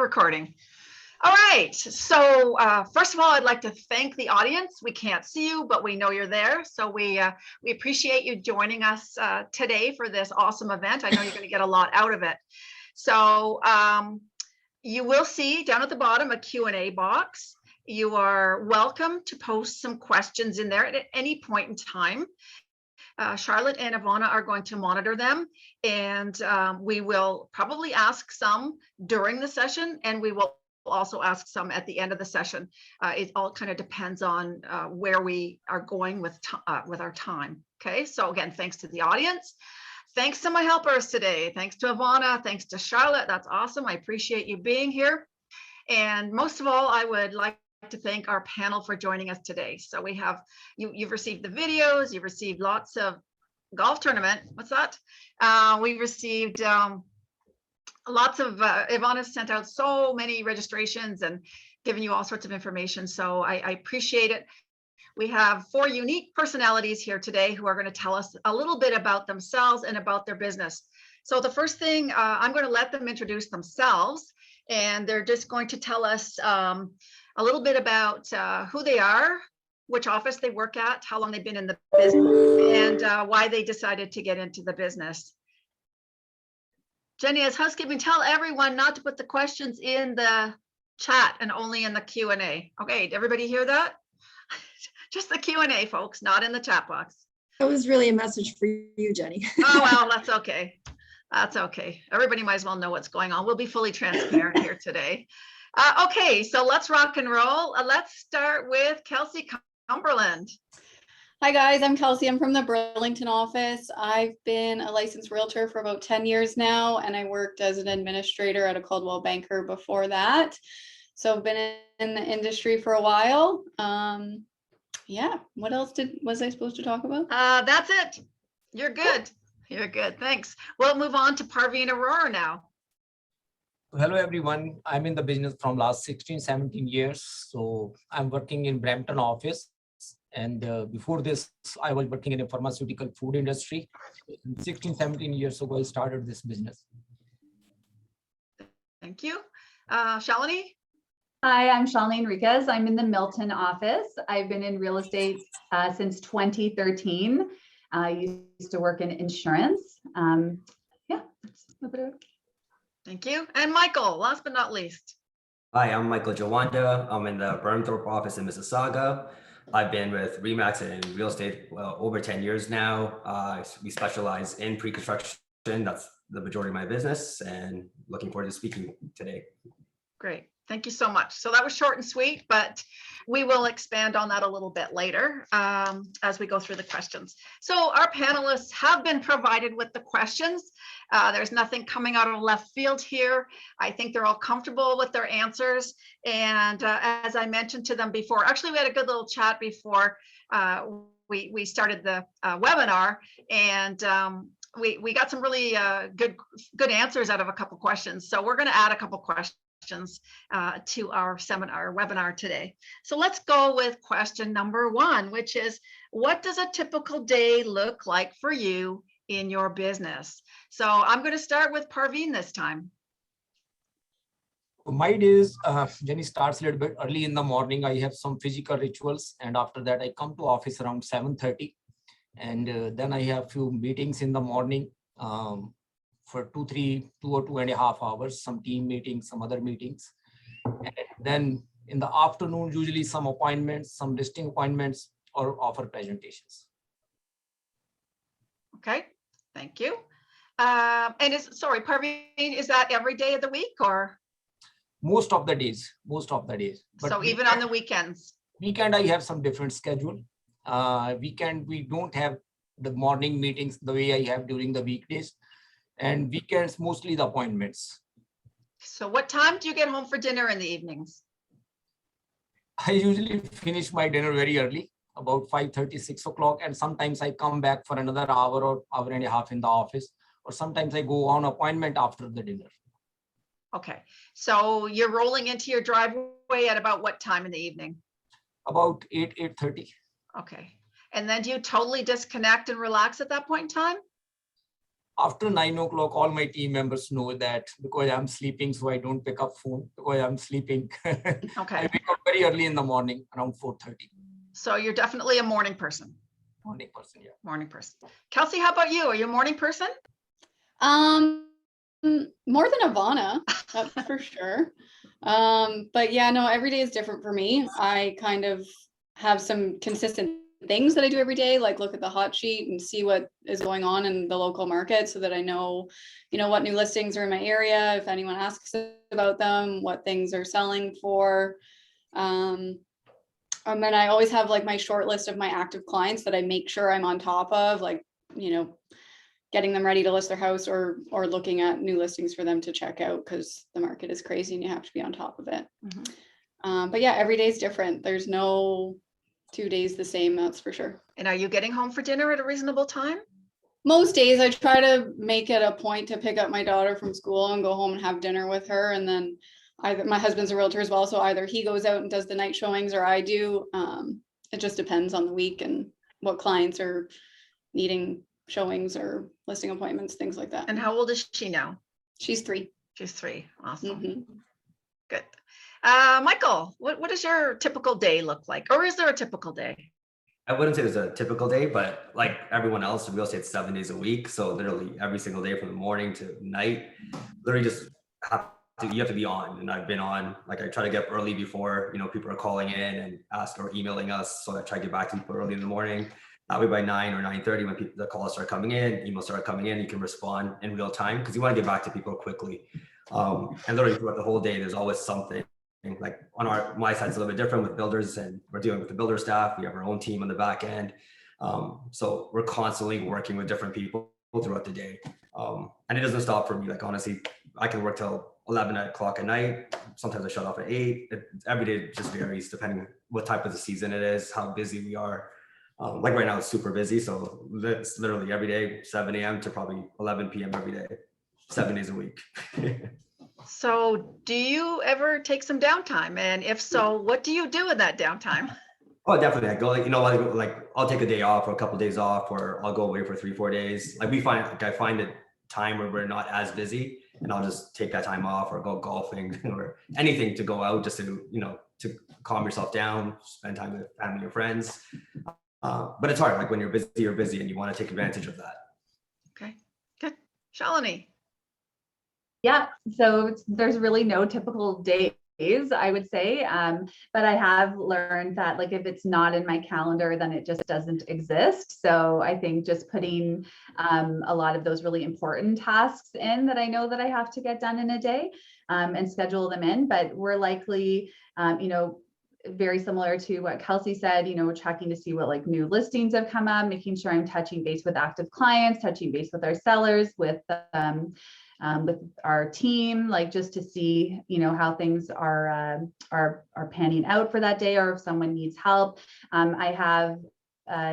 recording. All right, so first of all, I'd like to thank the audience. We can't see you, but we know you're there. So we appreciate you joining us today for this awesome event. I know you're going to get a lot out of it. So you will see down at the bottom a Q&A box. You are welcome to post some questions in there at any point in time. Charlotte and Ivana are going to monitor them, and we will probably ask some during the session, and we will also ask some at the end of the session. It all kind of depends on where we are going with our time. Okay, so again, thanks to the audience. Thanks to my helpers today. Thanks to Ivana, thanks to Charlotte. That's awesome. I appreciate you being here. And most of all, I would like to thank our panel for joining us today. So we have, you've received the videos, you've received lots of golf tournament. What's that? We received lots of, Ivana sent out so many registrations and given you all sorts of information. So I appreciate it. We have 4 unique personalities here today who are going to tell us a little bit about themselves and about their business. So the first thing, I'm going to let them introduce themselves, and they're just going to tell us a little bit about who they are, which office they work at, how long they've been in the business, and why they decided to get into the business. Jenny, as housekeeping, tell everyone not to put the questions in the chat and only in the Q&A. Okay, did everybody hear that? Just the Q&A, folks, not in the chat box. That was really a message for you, Jenny. Oh, well, that's okay. That's okay. Everybody might as well know what's going on. We'll be fully transparent here today. Okay, so let's rock and roll. Let's start with Kelsi, Cumberland. Hi guys, I'm Kelsi. I'm from the Burlington office. I've been a licensed realtor for about 10 years now, and I worked as an administrator at a Coldwell Banker before that. So I've been in the industry for a while. Yeah, what else was I supposed to talk about? That's it. You're good. You're good. Thanks. We'll move on to Parveen Arora now. Hello, everyone. I'm in the business from last 16, 17 years. So I'm working in Brampton office. And before this, I was working in a pharmaceutical food industry. 16, 17 years ago, I started this business. Thank you. Shaleni? Hi, I'm Shaleni Henriquez. I'm in the Milton office. I've been in real estate since 2013. I used to work in insurance. Yeah, that's a bit of it. Thank you. And Michael, last but not least. Hi, I'm Michael Jawanda. I'm in the Burnthorpe office in Mississauga. I've been with Remax in real estate over 10 years now. We specialize in pre-construction. That's the majority of my business, and looking forward to speaking today. Great. Thank you so much. So that was short and sweet, but we will expand on that a little bit later as we go through the questions. So our panelists have been provided with the questions. There's nothing coming out of left field here. I think they're all comfortable with their answers. And as I mentioned to them before, actually we had a good little chat before we started the webinar, and we got some really good answers out of a couple questions. So we're going to add a couple questions to our webinar today. So let's go with question number 1, which is, what does a typical day look like for you in your business? So I'm going to start with Parveen this time. My days, Jenny, starts a little bit early in the morning. I have some physical rituals, and after that I come to office around 7:30, and then I have few meetings in the morning for 2 or 2.5 hours, some team meetings, some other meetings. And then in the afternoon, usually some appointments, some listing appointments, or offer presentations. Okay, thank you. And sorry, Parveen, is that every day of the week or? Most of the days. But so even on the weekends? Weekend, I have some different schedule. Weekend, we don't have the morning meetings the way I have during the weekdays. And weekends, mostly the appointments. So what time do you get home for dinner in the evenings? I usually finish my dinner very early, about 5:30, 6 o'clock. And sometimes I come back for another hour or hour and a half in the office. Or sometimes I go on appointment after the dinner. Okay. So you're rolling into your driveway at about what time in the evening? About 8:30. Okay. And then do you totally disconnect and relax at that point in time? after 9 o'clock, all my team members know that because I'm sleeping, so I don't pick up phone because I'm sleeping. I Okay, wake up very early in the morning, around 4:30. so you're definitely a morning person. Morning person, yeah. Morning person. Kelsey, how about you? Are you a morning person? More than Ivana, that's for sure. But yeah, no, every day is different for me. I kind of have some consistent things that I do every day, like look at the hot sheet and see what is going on in the local market so that I know, what new listings are in my area, if anyone asks about them, what things are selling for. And then I always have like my short list of my active clients that I make sure I'm on top of, like, getting them ready to list their house or looking at new listings for them to check out because the market is crazy and you have to be on top of it. But yeah, every day is different. There's no 2 days the same, that's for sure. And are you getting home for dinner at a reasonable time? Most days I try to make it a point to pick up my daughter from school and go home and have dinner with her. And then my husband's a realtor as well. So either he goes out and does the night showings or I do. It just depends on the week and what clients are needing showings or listing appointments, things like that. And how old is she now? She's 3. She's 3. Awesome. Mhm. Good. Michael, what does your typical day look like? Or is there a typical day? I wouldn't say there's a typical day, but like everyone else in real estate, 7 days a week. So literally every single day from the morning to night, literally just you have to be on. And I've been on, like I try to get up early before, people are calling in and ask or emailing us. So I try to get back to people early in the morning. That way by 9 or 9:30, when the calls start coming in, emails start coming in, you can respond in real time because you want to get back to people quickly. And literally throughout the whole day, there's always something. Like on my side, it's a little bit different with builders, and we're dealing with the builder staff. We have our own team on the back end. So we're constantly working with different people throughout the day. And it doesn't stop for me. Like honestly, I can work till 11 o'clock at night. Sometimes I shut off at 8. Every day just varies depending what type of the season it is, how busy we are. Like right now it's super busy. So it's literally every day, 7 a.m. to probably 11 p.m. every day, 7 days a week. So do you ever take some downtime? And if so, what do you do in that downtime? Oh, definitely. I go like, I'll take a day off or a couple of days off, or I'll go away for 3-4 days. Like I find a time where we're not as busy and I'll just take that time off or go golfing or anything to go out just to, to calm yourself down, spend time with family or friends. But it's hard. Like when you're busy and you want to take advantage of that. Okay, good. Shaleni. Yeah, so there's really no typical days, I would say, but I have learned that like if it's not in my calendar, then it just doesn't exist. So I think just putting a lot of those really important tasks in that I know that I have to get done in a day and schedule them in, but we're likely, very similar to what Kelsi said, checking to see what like new listings have come up, making sure I'm touching base with active clients, touching base with our sellers, with our team, like just to see, how things are panning out for that day, or if someone needs help. I have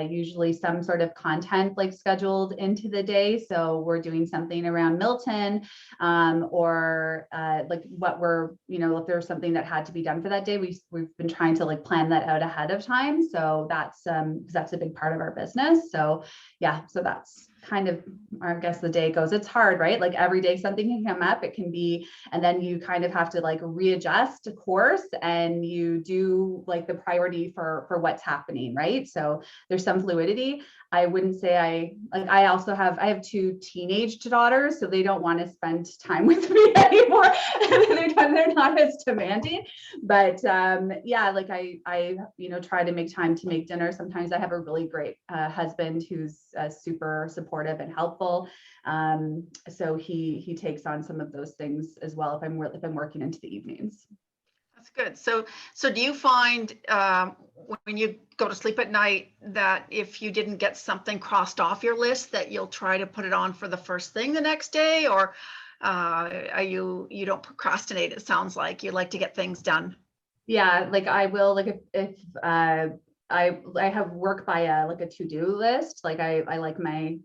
usually some sort of content like scheduled into the day. So we're doing something around Milton or like what we're, if there's something that had to be done for that day, we've been trying to like plan that out ahead of time. So that's a big part of our business. So yeah, so that's kind of, I guess the day goes. It's hard, right? Like every day something can come up, it can be, and then you kind of have to like readjust course and you do like the priority for what's happening, right? So there's some fluidity. I wouldn't say I have 2 teenage daughters, so they don't want to spend time with me anymore. They're not as demanding, but yeah, like I try to make time to make dinner. Sometimes I have a really great husband who's super supportive and helpful. So he takes on some of those things as well if I'm working into the evenings. That's good. So do you find when you go to sleep at night that if you didn't get something crossed off your list that you'll try to put it on for the first thing the next day, or you don't procrastinate? It sounds like you like to get things done. Yeah, like I will, like if I have work by a to-do list. Like I like my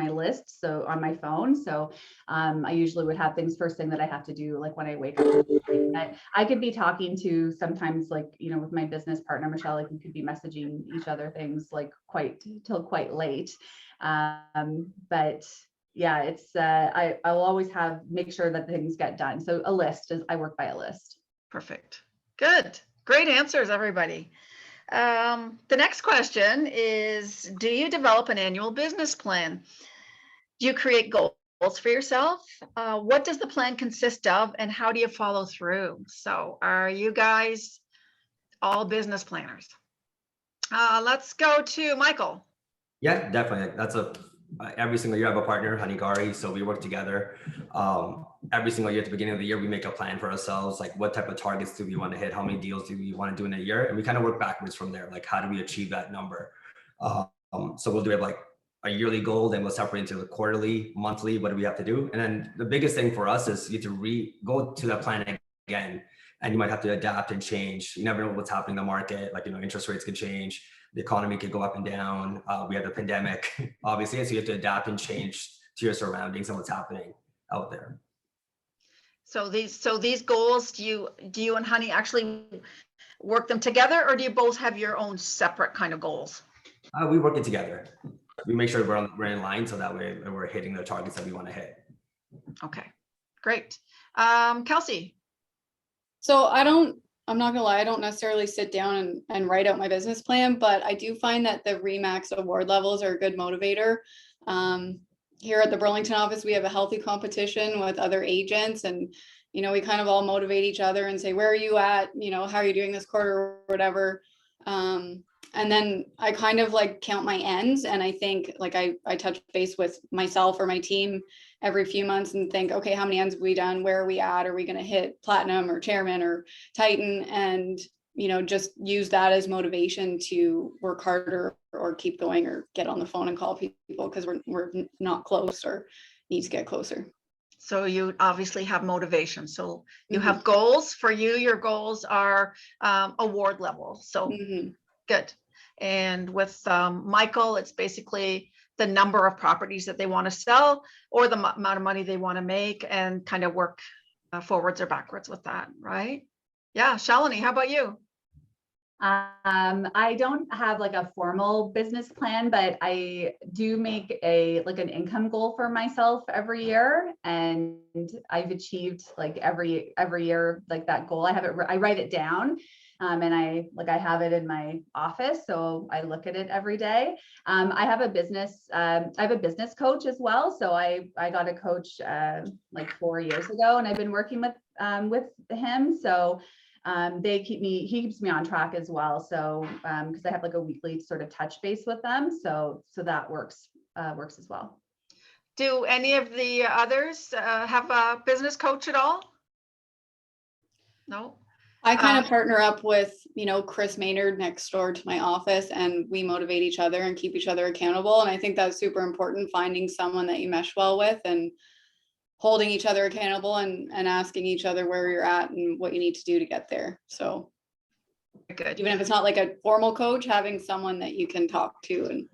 list. So on my phone. So I usually would have things first thing that I have to do, like when I wake up. I could be talking to sometimes with my business partner, Michelle, like we could be messaging each other things like quite late. But yeah, it's I will always make sure that things get done. So a list is, I work by a list. Perfect. Good. Great answers, everybody. The next question is, do you develop an annual business plan? Do you create goals for yourself? What does the plan consist of, and how do you follow through? So are you guys all business planners? Let's go to Michael. Yeah, definitely. That's every single year I have a partner, Honigari, so we work together. Every single year at the beginning of the year, we make a plan for ourselves, like what type of targets do we want to hit, how many deals do we want to do in a year, and we kind of work backwards from there, like how do we achieve that number. So we'll do it like a yearly goal, then we'll separate into the quarterly, monthly, what do we have to do, and then the biggest thing for us is you have to go to that plan again, and you might have to adapt and change. You never know what's happening in the market, like, interest rates can change, the economy could go up and down. We had the pandemic, obviously, so you have to adapt and change to your surroundings and what's happening out there. So these goals, do you and Honey actually work them together, or do you both have your own separate kind of goals? We work it together. We make sure we're in line, so that way we're hitting the targets that we want to hit. Okay, great. Kelsi. So I'm not gonna lie, I don't necessarily sit down and write out my business plan, but I do find that the RE/MAX award levels are a good motivator. Here at the Burlington office, we have a healthy competition with other agents, and we kind of all motivate each other and say, where are you at? How are you doing this quarter or whatever? And then I kind of like count my ends, and I think like I touch base with myself or my team every few months and think, okay, how many ends have we done? Where are we at? Are we going to hit platinum or chairman or Titan? And just use that as motivation to work harder or keep going or get on the phone and call people because we're not close or need to get closer. So you obviously have motivation. So you have goals. For you, your goals are award level. So good. And with Michael, it's basically the number of properties that they want to sell or the amount of money they want to make, and kind of work forwards or backwards with that, right? Yeah, Shaleni, how about you? I don't have like a formal business plan, but I do make an income goal for myself every year, and I've achieved like every year like that goal. I write it down. And I have it in my office, so I look at it every day. I have a business coach as well. So I got a coach like 4 years ago, and I've been working with him. So he keeps me on track as well. So because I have like a weekly sort of touch base with them, so that works as well. Do any of the others have a business coach at all? No. I kind of partner up with, Chris Maynard next door to my office, and we motivate each other and keep each other accountable. And I think that's super important, finding someone that you mesh well with and holding each other accountable and asking each other where you're at and what you need to do to get there. So good. Even if it's not like a formal coach, having someone that you can talk to and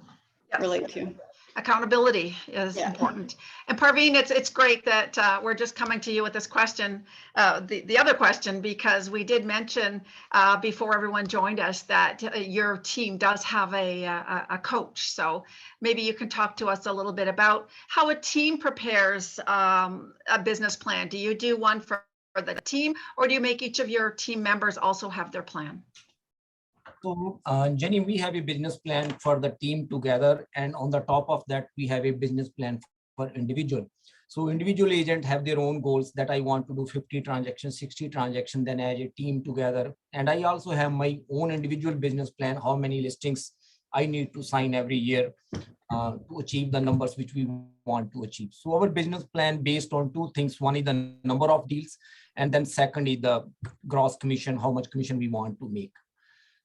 relate to. Accountability is important. And Parveen, it's great that we're just coming to you with this question, the other question, because we did mention before everyone joined us that your team does have a coach. So maybe you can talk to us a little bit about how a team prepares a business plan. Do you do one for the team, or do you make each of your team members also have their plan? So, Jenny, we have a business plan for the team together, and on the top of that, we have a business plan for individual. So individual agent have their own goals that I want to do 50 transactions, 60 transactions, then as a team together. And I also have my own individual business plan, how many listings I need to sign every year to achieve the numbers which we want to achieve. So our business plan based on two things. One is the number of deals, and then second is the gross commission, how much commission we want to make.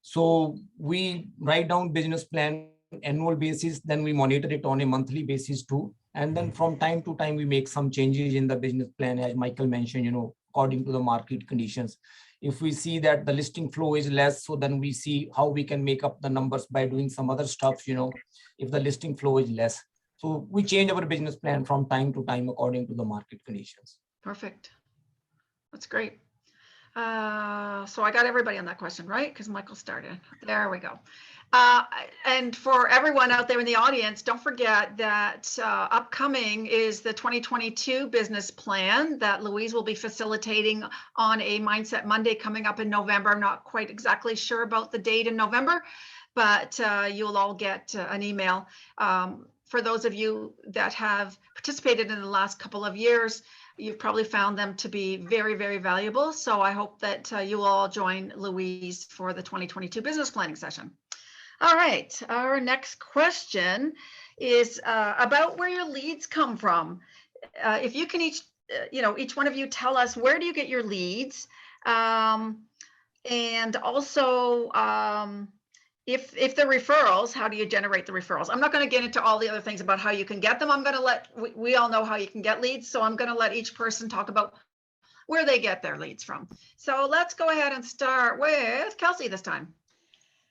So we write down business plan annual basis, then we monitor it on a monthly basis too. And then from time to time, we make some changes in the business plan, as Michael mentioned, according to the market conditions. If we see that the listing flow is less, so then we see how we can make up the numbers by doing some other stuff, if the listing flow is less. So we change our business plan from time to time according to the market conditions. Perfect. That's great. So I got everybody on that question, right? Because Michael started. There we go. And for everyone out there in the audience, don't forget that upcoming is the 2022 business plan that Louise will be facilitating on a Mindset Monday coming up in November. I'm not quite exactly sure about the date in November, but you'll all get an email. For those of you that have participated in the last couple of years, you've probably found them to be very, very valuable. So I hope that you will all join Louise for the 2022 business planning session. All right, our next question is about where your leads come from. If you can each one of you tell us, where do you get your leads? And also, if the referrals, how do you generate the referrals? I'm not going to get into all the other things about how you can get them. I'm going to let, we all know how you can get leads. So I'm going to let each person talk about where they get their leads from. So let's go ahead and start with Kelsi this time.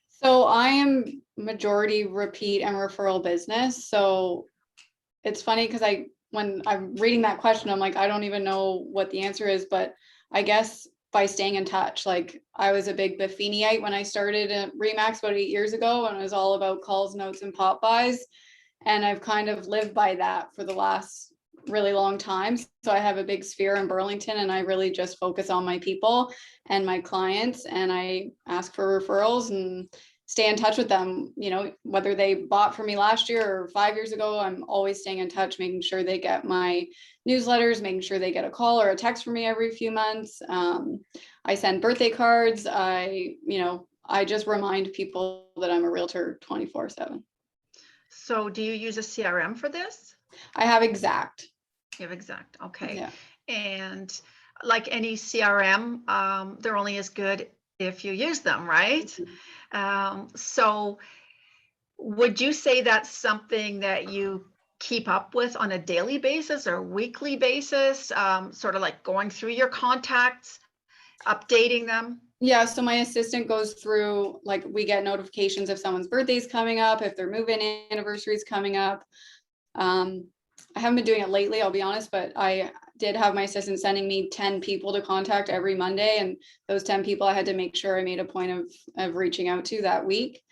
So I am majority repeat and referral business. So it's funny because when I'm reading that question, I'm like, I don't even know what the answer is, but I guess by staying in touch. Like I was a big Buffiniite when I started at Remax about 8 years ago, and it was all about calls, notes, and pop buys. And I've kind of lived by that for the last really long time. So I have a big sphere in Burlington, and I really just focus on my people and my clients, and I ask for referrals and stay in touch with them. You know, whether they bought from me last year or 5 years ago, I'm always staying in touch, making sure they get my newsletters, making sure they get a call or a text from me every few months. I send birthday cards. I just remind people that I'm a realtor 24/7. So do you use a CRM for this? I have Exact. You have Exact, okay. Yeah. And like any CRM, they're only as good if you use them, right? So would you say that's something that you keep up with on a daily basis or weekly basis, sort of like going through your contacts, updating them? Yeah, so my assistant goes through, like, we get notifications if someone's birthday is coming up, if their move-in anniversary is coming up. I haven't been doing it lately, I'll be honest, but I did have my assistant sending me 10 people to contact every Monday, and those 10 people I had to make sure I made a point of reaching out to that week.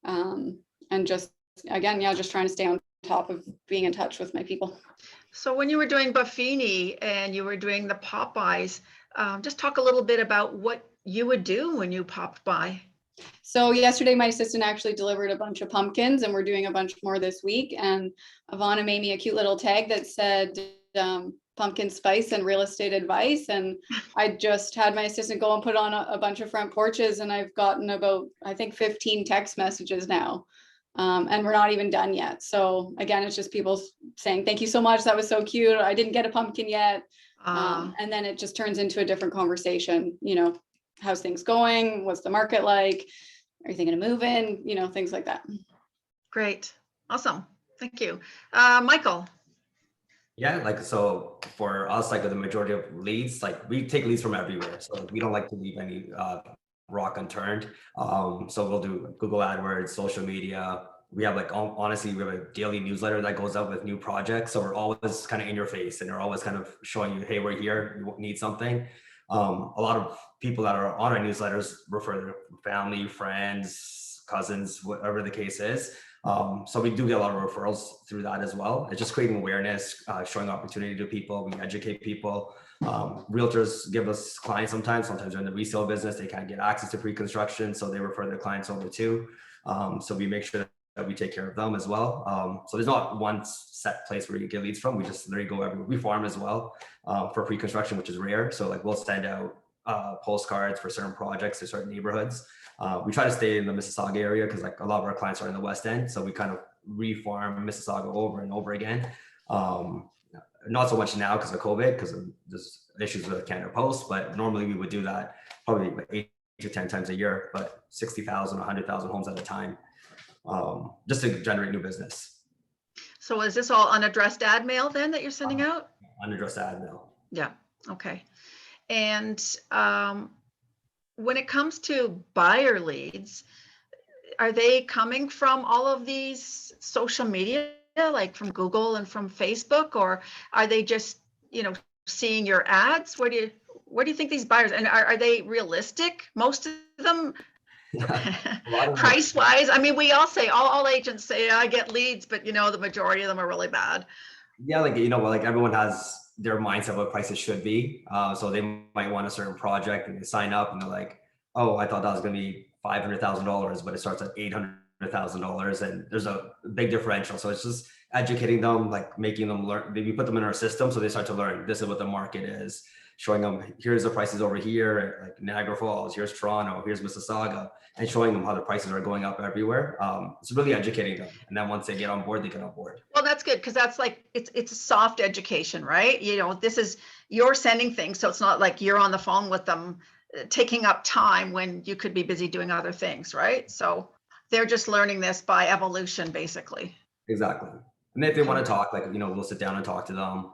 And just, again, yeah, just trying to stay on top of being in touch with my people. So when you were doing Buffini and you were doing the Popeyes, just talk a little bit about what you would do when you popped by. So yesterday, my assistant actually delivered a bunch of pumpkins, and we're doing a bunch more this week. And Ivana made me a cute little tag that said pumpkin spice and real estate advice. And I just had my assistant go and put on a bunch of front porches, and I've gotten about, I think, 15 text messages now. And we're not even done yet. So again, it's just people saying, thank you so much. That was so cute. I didn't get a pumpkin yet. And then it just turns into a different conversation. You know, how's things going? What's the market like? Are you thinking of moving? You know, things like that. Great. Awesome. Thank you. Michael. Yeah, like, so for us, like the majority of leads, like we take leads from everywhere. So we don't like to leave any rock unturned. So we'll do Google AdWords, social media. We have, like, honestly, we have a daily newsletter that goes out with new projects. So we're always kind of in your face, and we're always kind of showing you, hey, we're here, you need something. A lot of people that are on our newsletters refer their family, friends, cousins, whatever the case is. So we do get a lot of referrals through that as well. It's just creating awareness, showing opportunity to people. We educate people. Realtors give us clients sometimes they're in the resale business, they can't get access to pre-construction, so they refer their clients over too. So we make sure that we take care of them as well. So there's not one set place where you get leads from. We just literally go everywhere. We farm as well for pre-construction, which is rare. So like we'll send out postcards for certain projects to certain neighborhoods. We try to stay in the Mississauga area because, like, a lot of our clients are in the West End. So we kind of reform Mississauga over and over again. Not so much now because of COVID, because there's issues with Canada Post, but normally we would do that probably like 8 to 10 times a year, but 60,000, 100,000 homes at a time, just to generate new business. So is this all unaddressed ad mail then that you're sending out? Unaddressed ad mail. Yeah. Okay. And when it comes to buyer leads, are they coming from all of these social media, like from Google and from Facebook, or are they just, seeing your ads? what do you think these buyers, and are they realistic? Most of them, A lot of them. price wise? I mean, we all say, all agents say, I get leads, but the majority of them are really bad. Yeah, like everyone has their mindset of what prices should be. So they might want a certain project and they sign up and they're like, oh, I thought that was going to be $500,000, but it starts at $800,000, and there's a big differential. So it's just educating them, like making them learn. Maybe put them in our system so they start to learn. This is what the market is. Showing them, here's the prices over here, like Niagara Falls, here's Toronto, here's Mississauga, and showing them how the prices are going up everywhere. It's really educating them. And then once they get on board, they get on board. Well, that's good, because that's like, it's a soft education, right? This is, you're sending things, so it's not like you're on the phone with them, taking up time when you could be busy doing other things, right? So they're just learning this by evolution, basically. Exactly. And if they want to talk, we'll sit down and talk to them.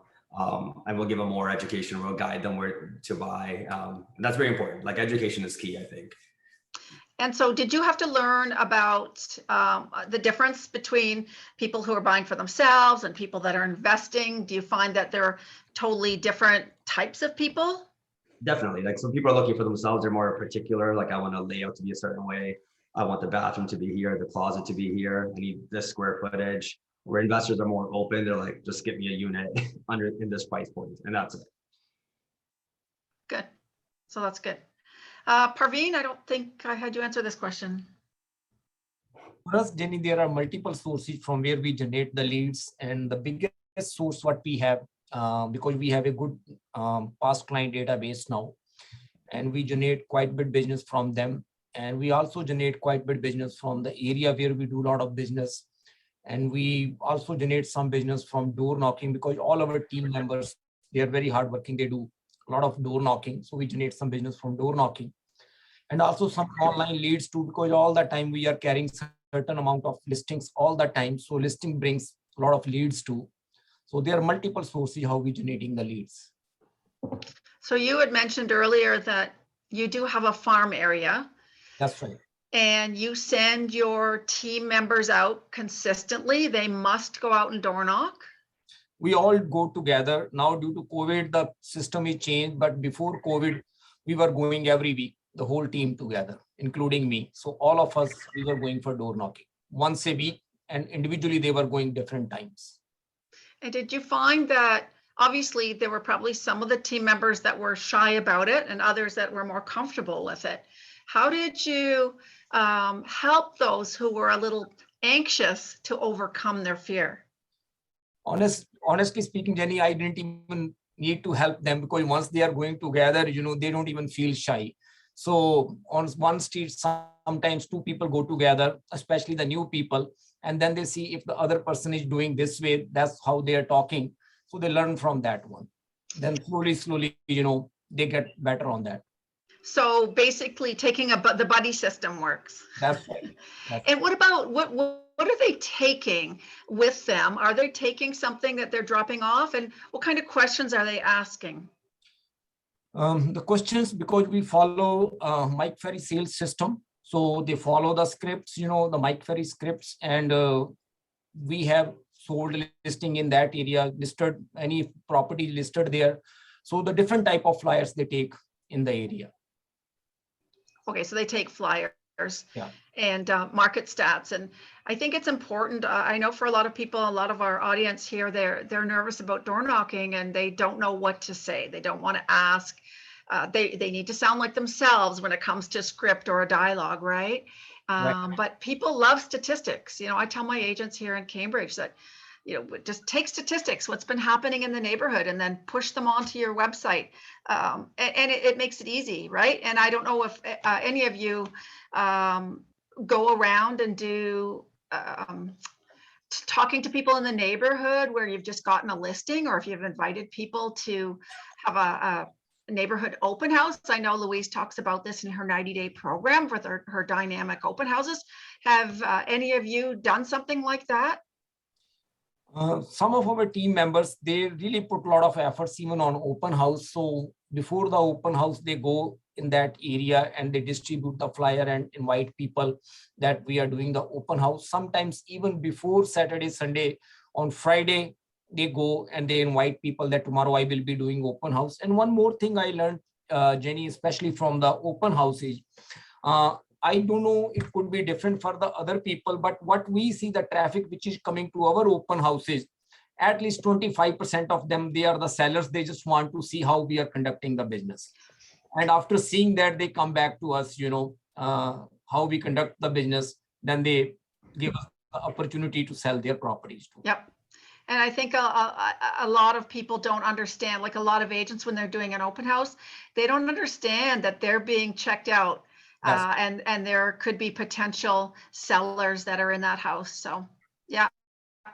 And we'll give them more education. We'll guide them where to buy. And that's very important. Like, education is key, I think. And so did you have to learn about the difference between people who are buying for themselves and people that are investing? Do you find that they're totally different types of people? Definitely. Like, some people are looking for themselves. They're more particular. Like, I want a layout to be a certain way. I want the bathroom to be here, the closet to be here. I need this square footage. Where investors are more open, they're like, just give me a unit in this price point, and that's it. Good. So that's good. Parveen, I don't think I had you answer this question. For us, Jenny, there are multiple sources from where we generate the leads, and the biggest source what we have, because we have a good past client database now, and we generate quite a bit business from them. And we also generate quite a bit business from the area where we do a lot of business. And we also generate some business from door knocking, because all our team members, they are very hardworking. They do a lot of door knocking. So we generate some business from door knocking, and also some online leads too, because all the time we are carrying certain amount of listings all the time. So listing brings a lot of leads too. So there are multiple sources how we generating the leads. So you had mentioned earlier that you do have a farm area. That's right. And you send your team members out consistently. They must go out and door knock. We all go together. Now due to COVID, the system is changed. But before COVID, we were going every week, the whole team together, including me. So all of us, we were going for door knocking once a week, and individually they were going different times. And did you find that, obviously there were probably some of the team members that were shy about it and others that were more comfortable with it? How did you help those who were a little anxious to overcome their fear? Honestly speaking, Jenny, I didn't even need to help them, because once they are going together, they don't even feel shy. So on one street, sometimes two people go together, especially the new people, and then they see if the other person is doing this way, that's how they are talking. So they learn from that one. Then slowly, they get better on that. So basically taking the buddy system works. That's right. And what about, what are they taking with them? Are they taking something that they're dropping off? And what kind of questions are they asking? The questions, because we follow Mike Ferry sales system. So they follow the scripts, the Mike Ferry scripts, and we have sold listing in that area, listed any property listed there. So the different type of flyers they take in the area. Okay, so they take flyers. Yeah. And market stats. And I think it's important. I know for a lot of people, a lot of our audience here, they're nervous about door knocking and they don't know what to say. They don't want to ask. They need to sound like themselves when it comes to script or a dialogue, right? Right. But people love statistics. I tell my agents here in Cambridge that, just take statistics, what's been happening in the neighborhood, and then push them onto your website. And it makes it easy, right? And I don't know if any of you go around and do talking to people in the neighborhood where you've just gotten a listing, or if you've invited people to have a neighborhood open house. I know Louise talks about this in her 90-day program with her dynamic open houses. Have any of you done something like that? Some of our team members, they really put a lot of efforts even on open house. So before the open house, they go in that area and they distribute the flyer and invite people that we are doing the open house. Sometimes even before Saturday, Sunday, on Friday, they go and they invite people that tomorrow I will be doing open house. And one more thing I learned Jenny, especially from the open houses. I don't know, it could be different for the other people, but what we see, the traffic which is coming to our open houses, at least 25% of them, they are the sellers. They just want to see how we are conducting the business. And after seeing that, they come back to us, how we conduct the business. Then they give us the opportunity to sell their properties too. Yep. And I think a lot of people don't understand, like a lot of agents, when they're doing an open house, they don't understand that they're being checked out. Yes. And there could be potential sellers that are in that house. So, yeah.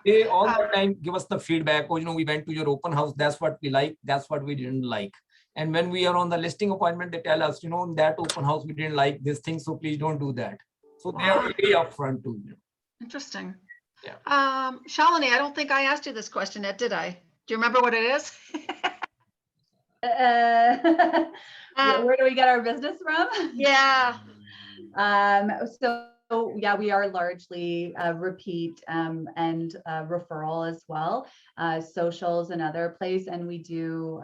They all the time give us the feedback. Oh, we went to your open house. That's what we like. That's what we didn't like. And when we are on the listing appointment, they tell us, in that open house, we didn't like this thing. So please don't do that. So they are really upfront too. Interesting. Yeah. Shaleni, I don't think I asked you this question yet, did I? Do you remember what it is? Where do we get our business from? Yeah. So yeah, we are largely repeat and referral as well, socials another place, and we do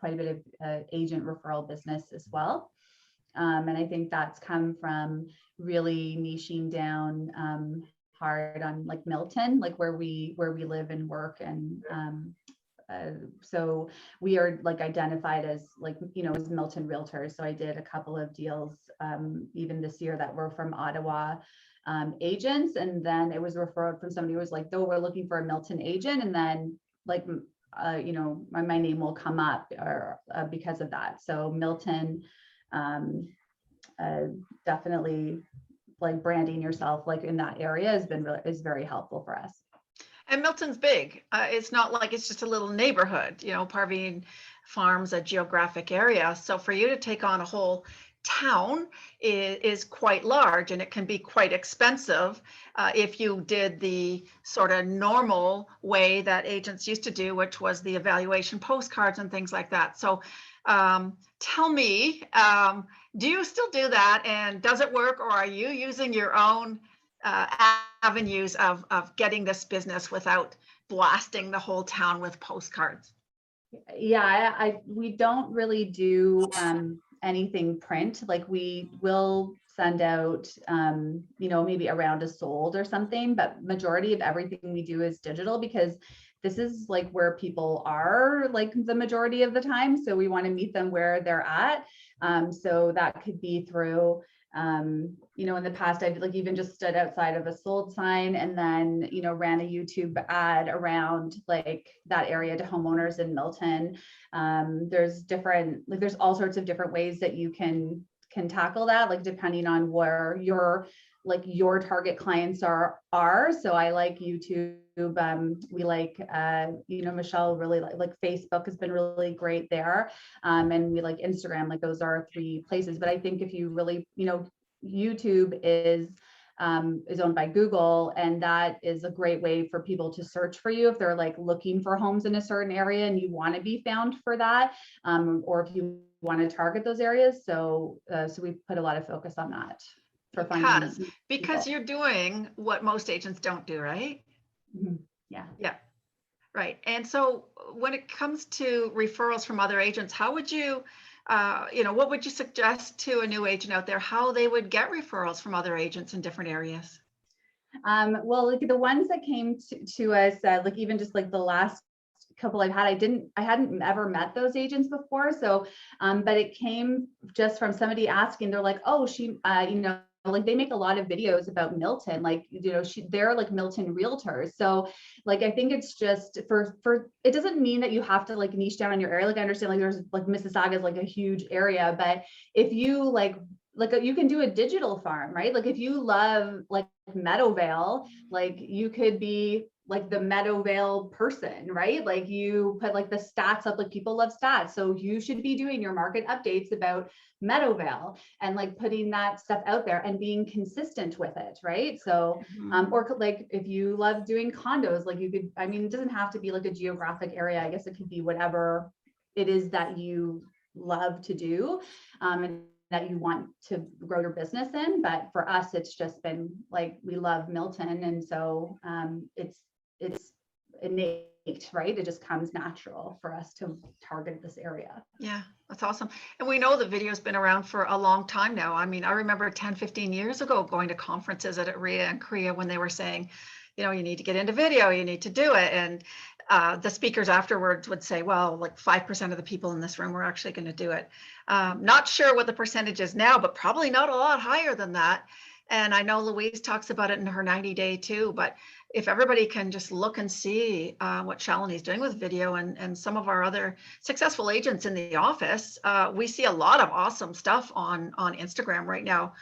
quite a bit of agent referral business as well. And I think that's come from really niching down hard on like Milton, like where we live and work, and so we are like identified as like, as Milton realtors. So I did a couple of deals even this year that were from Ottawa agents, and then it was referred from somebody who was like, oh, we're looking for a Milton agent, and then like my name will come up or because of that. So Milton, definitely like branding yourself like in that area is very helpful for us. And Milton's big. It's not like it's just a little neighborhood. Parveen Farms, a geographic area. So for you to take on a whole town is quite large, and it can be quite expensive if you did the sort of normal way that agents used to do, which was the evaluation postcards and things like that. So tell me, do you still do that, and does it work, or are you using your own avenues of getting this business without blasting the whole town with postcards? Yeah, we don't really do anything print. Like we will send out, maybe around a sold or something, but majority of everything we do is digital, because this is like where people are like the majority of the time. So we want to meet them where they're at. So that could be through, in the past, I've like even just stood outside of a sold sign and then, ran a YouTube ad around like that area to homeowners in Milton. There's all sorts of different ways that you can tackle that, like depending on where your target clients are. So I like YouTube. We like, Michelle really like Facebook has been really great there. And we like Instagram, like those are 3 places. But I think if you really, YouTube is owned by Google, and that is a great way for people to search for you if they're like looking for homes in a certain area and you want to be found for that, or if you want to target those areas. So we put a lot of focus on that for finding because people. You're doing what most agents don't do, right? Mm-hmm. Yeah. Right. And so when it comes to referrals from other agents, how would you what would you suggest to a new agent out there, how they would get referrals from other agents in different areas? Well, like the ones that came to us, like even just like the last couple I've had, I hadn't ever met those agents before. So, but it came just from somebody asking, they're like, oh, she, like they make a lot of videos about Milton, like, they're like Milton realtors. So like, I think it's just for, it doesn't mean that you have to like niche down on your area. Like I understand like there's like Mississauga is like a huge area, but if you like you can do a digital farm, right? Like if you love like Meadowvale, like you could be like the Meadowvale person, right? Like you put like the stats up, like people love stats. So you should be doing your market updates about Meadowvale and like putting that stuff out there and being consistent with it, right? So, or like if you love doing condos, like you could, it doesn't have to be like a geographic area. I guess it could be whatever it is that you love to do. And that you want to grow your business in. But for us, it's just been like, we love Milton. And so it's innate right? It just comes natural for us to target this area. Yeah, that's awesome. And we know the video's been around for a long time now. I mean, I remember 10, 15 years ago going to conferences at RIA and Korea when they were saying, you know, you need to get into video, you need to do it. And the speakers afterwards would say, well, like 5% of the people in this room were actually going to do it. Not sure what the percentage is now, but probably not a lot higher than that. And I know Louise talks about it in her 90-day too, but if everybody can just look and see what Shaleni's doing with video and some of our other successful agents in the office, we see a lot of awesome stuff on Instagram right now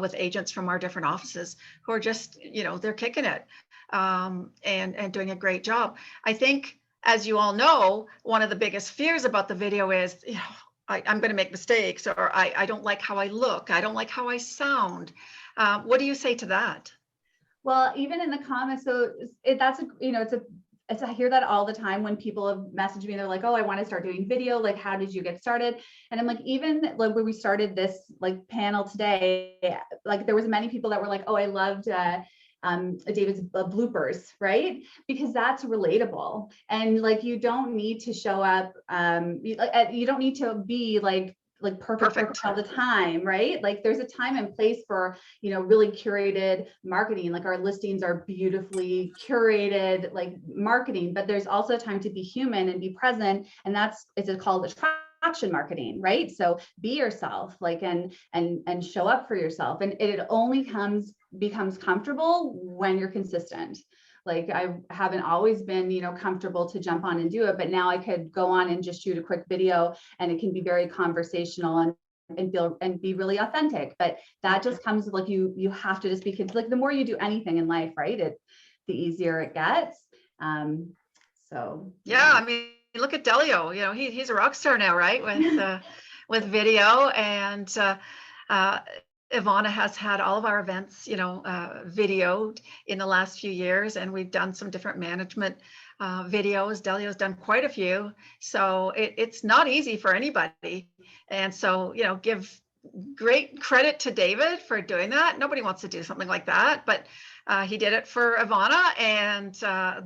with agents from our different offices who are just, you know, they're kicking it and doing a great job. I think, as you all know, one of the biggest fears about the video is, you know, I'm going to make mistakes, or I don't like how I look. I don't like how I sound. What do you say to that? Well, even in the comments, so that's a, you know, it's I hear that all the time when people have messaged me. They're like, "Oh, I want to start doing video. Like, how did you get started?" And I'm like, even like when we started this like panel today, like there was many people that were like, "Oh, I loved David's bloopers," right? Because that's relatable, and like you don't need to show up. You don't need to be like perfect all the time, right? Like there's a time and place for, you know, really curated marketing. Like our listings are beautifully curated, like marketing, but there's also time to be human and be present. And it's called attraction marketing, right? So be yourself, like, and show up for yourself. And it only becomes comfortable when you're consistent. Like I haven't always been, you know, comfortable to jump on and do it, but now I could go on and just shoot a quick video and it can be very conversational and feel and be really authentic. But that just comes like you have to just be like the more you do anything in life, right? The easier it gets. So yeah, I mean, look at Delio. You know, he's a rock star now, right? With video, and Ivana has had all of our events, you know, videoed in the last few years, and we've done some different management videos. Delio's done quite a few, so it's not easy for anybody. And so, you know, give great credit to David for doing that. Nobody wants to do something like that, but he did it for Ivana, and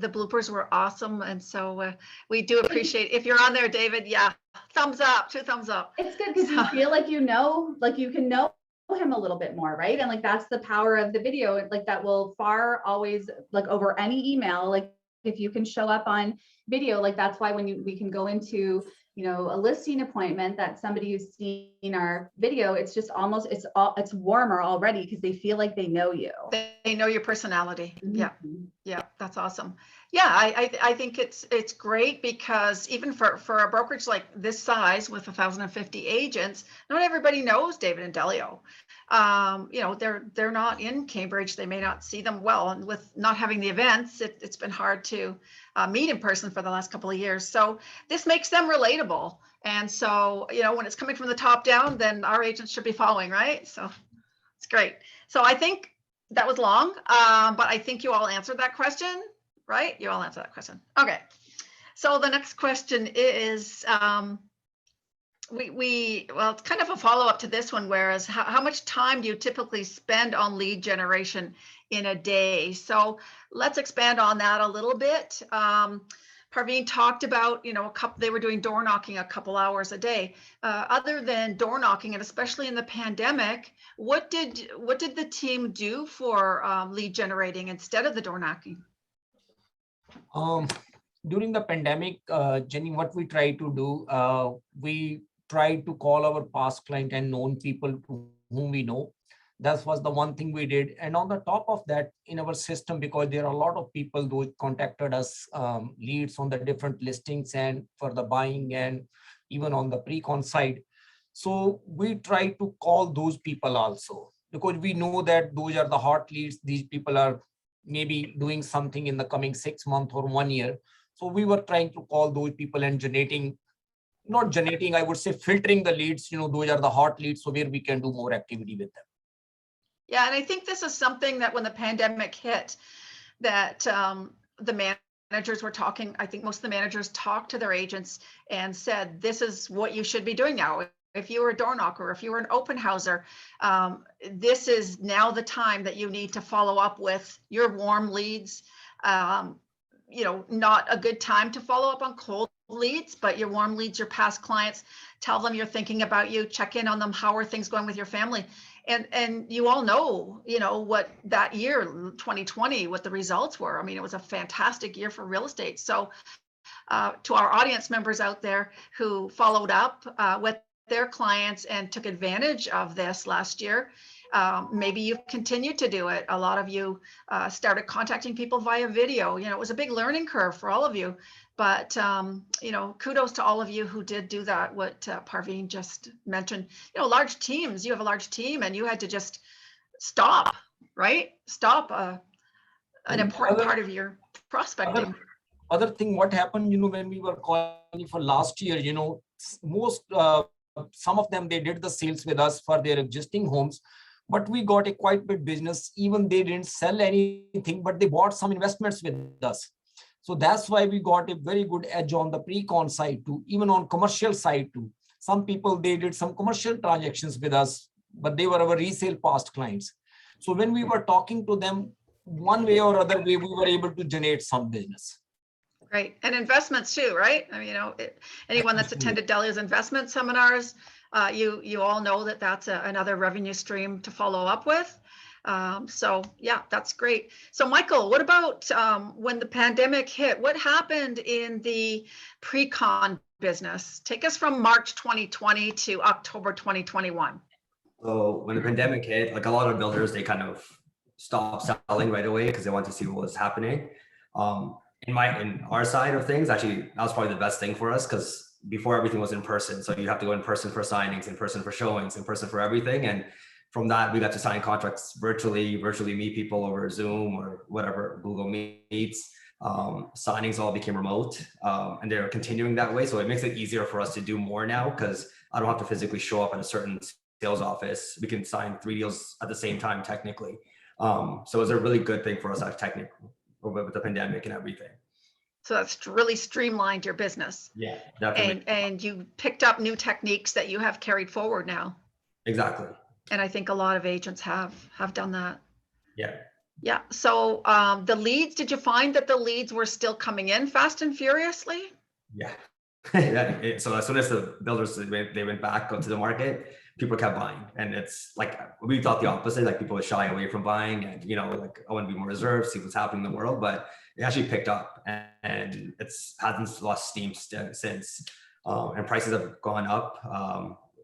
the bloopers were awesome. And so we do appreciate, if you're on there, David, yeah, thumbs up, 2 thumbs up. It's good because you feel like, you know, like you can know him a little bit more, right? And like that's the power of the video, like that will far always, like over any email, like if you can show up on video, like that's why when we can go into, you know, a listing appointment that somebody who's seen our video, it's just almost, it's warmer already because they feel like they know you. They know your personality. Mm-hmm. Yeah, that's awesome. Yeah, I think it's great because even for a brokerage like this size with 1,050 agents, not everybody knows David and Delio. You know, they're not in Cambridge. They may not see them well, and with not having the events, it's been hard to meet in person for the last couple of years. So this makes them relatable. And so, you know, when it's coming from the top down, then our agents should be following, right? So it's great. So I think that was long, but I think you all answered that question, right? You all answered that question. Okay. So the next question is, well, it's kind of a follow-up to this one, whereas how much time do you typically spend on lead generation in a day? So let's expand on that a little bit. Parveen talked about, you know, they were doing door knocking a couple hours a day. Other than door knocking, and especially in the pandemic, what did the team do for lead generating instead of the door knocking? During the pandemic, Jenny, what we try to do, we try to call our past client and known people whom we know. That was the one thing we did. And on the top of that, in our system, because there are a lot of people who contacted us, leads on the different listings and for the buying and even on the pre-con side. So we try to call those people also, because we know that those are the hot leads. These people are maybe doing something in the coming 6 months or 1 year. So we were trying to call those people and not generating, I would say filtering the leads, you know, those are the hot leads, so where we can do more activity with them. Yeah, and I think this is something that when the pandemic hit, that the managers were talking, I think most of the managers talked to their agents and said, this is what you should be doing now. If you were a door knocker, if you were an open houser, this is now the time that you need to follow up with your warm leads. not a good time to follow up on cold leads, but your warm leads, your past clients, tell them you're thinking about you, check in on them. How are things going with your family? And you all know, what that year, 2020, what the results were. I mean, it was a fantastic year for real estate. So to our audience members out there who followed up with their clients and took advantage of this last year, maybe you've continued to do it. A lot of you started contacting people via video. It was a big learning curve for all of you, but kudos to all of you who did do that. What Parveen just mentioned, large teams, you have a large team and you had to just stop, right? Stop an important part of your prospecting. Other thing, what happened, when we were calling for last year, most, some of them, they did the sales with us for their existing homes, but we got a quite big business. Even they didn't sell anything, but they bought some investments with us. So that's why we got a very good edge on the pre-con side too, even on commercial side too. Some people, they did some commercial transactions with us, but they were our resale past clients. So when we were talking to them, one way or other way, we were able to generate some business. Right. And investments too, right? I mean, anyone that's attended Delia's investment seminars, you all know that that's another revenue stream to follow up with. So yeah, that's great. So Michael, what about when the pandemic hit? What happened in the pre-con business? Take us from March 2020 to October 2021. So when the pandemic hit, like a lot of builders, they kind of stopped selling right away because they wanted to see what was happening. In our side of things, actually, that was probably the best thing for us because before everything was in person. So you have to go in person for signings, in person for showings, in person for everything. And from that, we got to sign contracts virtually meet people over Zoom or whatever, Google Meets. Signings all became remote and they're continuing that way. So it makes it easier for us to do more now because I don't have to physically show up at a certain sales office. We can sign 3 deals at the same time, technically. So it was a really good thing for us, technically, with the pandemic and everything. So that's really streamlined your business. Yeah, definitely. And you picked up new techniques that you have carried forward now. Exactly. And I think a lot of agents have done that. Yeah. Yeah. So the leads, did you find that the leads were still coming in fast and furiously? Yeah. So as soon as the builders, they went back onto the market, people kept buying. And it's like, we thought the opposite, like people would shy away from buying and, like I want to be more reserved, see what's happening in the world, but it actually picked up and it's hasn't lost steam since. And prices have gone up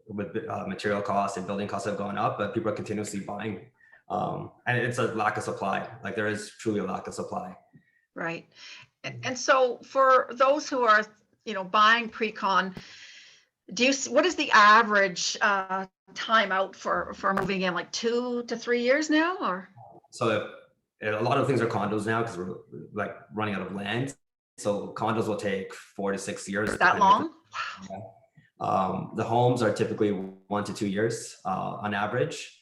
with material costs and building costs have gone up, but people are continuously buying. And it's a lack of supply. Like there is truly a lack of supply. Right. And so for those who are, buying pre-con, what is the average time out for moving in, like 2 to 3 years now, or? So a lot of things are condos now because we're like running out of land. So condos will take 4 to 6 years. That long? Yeah. The homes are typically 1 to 2 years on average.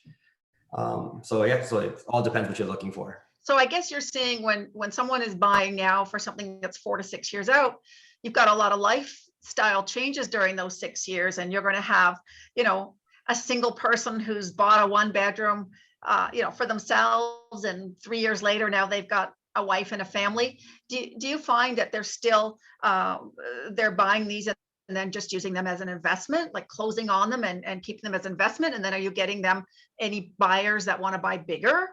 So it all depends what you're looking for. So I guess you're saying when someone is buying now for something that's 4 to 6 years out, you've got a lot of lifestyle changes during those 6 years, and you're going to have, a single person who's bought a 1-bedroom, for themselves, and 3 years later now they've got a wife and a family. Do you find that they're still they're buying these and then just using them as an investment, like closing on them and keeping them as investment? And then are you getting them any buyers that want to buy bigger?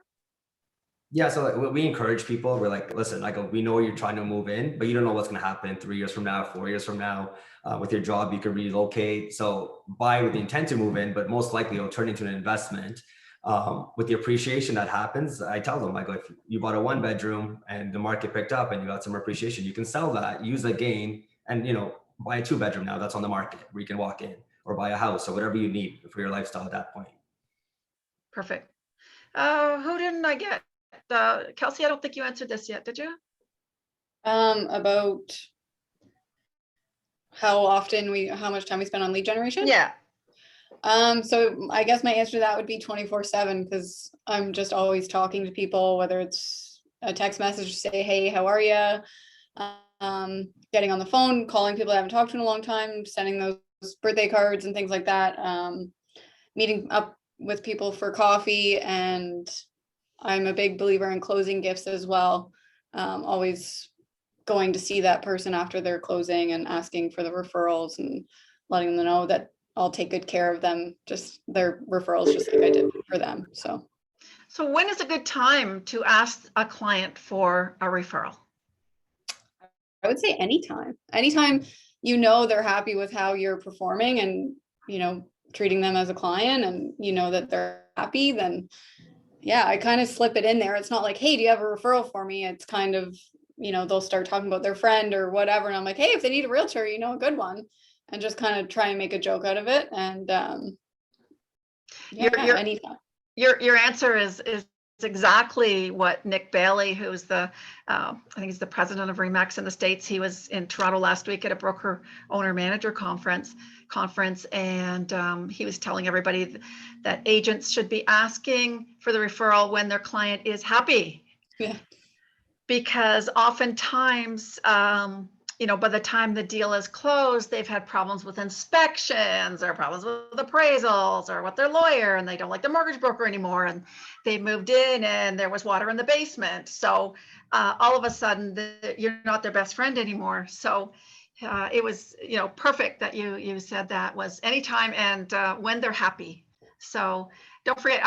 Yeah, so we encourage people. We're like, listen, we know you're trying to move in, but you don't know what's going to happen 3 years from now, 4 years from now. With your job, you could relocate. So buy with the intent to move in, but most likely it'll turn into an investment. With the appreciation that happens, I tell them, if you bought a 1-bedroom and the market picked up and you got some appreciation, you can sell that, use the gain, and buy a 2-bedroom now that's on the market where you can walk in, or buy a house or whatever you need for your lifestyle at that point. Perfect. Who didn't I get? Kelsi, I don't think you answered this yet, did you? About how much time we spend on lead generation? Yeah. So I guess my answer to that would be 24/7, because I'm just always talking to people, whether it's a text message to say, hey, how are you? Getting on the phone, calling people I haven't talked to in a long time, sending those birthday cards and things like that, meeting up with people for coffee. And I'm a big believer in closing gifts as well. Always going to see that person after they're closing and asking for the referrals and letting them know that I'll take good care of them, just their referrals, just like I did for them. So when is a good time to ask a client for a referral? I would say anytime you know they're happy with how you're performing and, you know, treating them as a client, and you know that they're happy, then yeah, I kind of slip it in there. It's not like, hey, do you have a referral for me? It's kind of, you know, they'll start talking about their friend or whatever. And I'm like, hey, if they need a realtor, you know, a good one, and just kind of try and make a joke out of it. And anytime. Your answer is exactly what Nick Bailey, who's the I think he's the president of Remax in the States. He was in Toronto last week at a broker owner manager conference, and he was telling everybody that agents should be asking for the referral when their client is happy. Yeah. Because oftentimes, you know, by the time the deal is closed, they've had problems with inspections or problems with appraisals or with their lawyer, and they don't like the mortgage broker anymore, and they moved in and there was water in the basement. So all of a sudden you're not their best friend anymore. So it was, you know, perfect that you said that was anytime and when they're happy. So don't forget,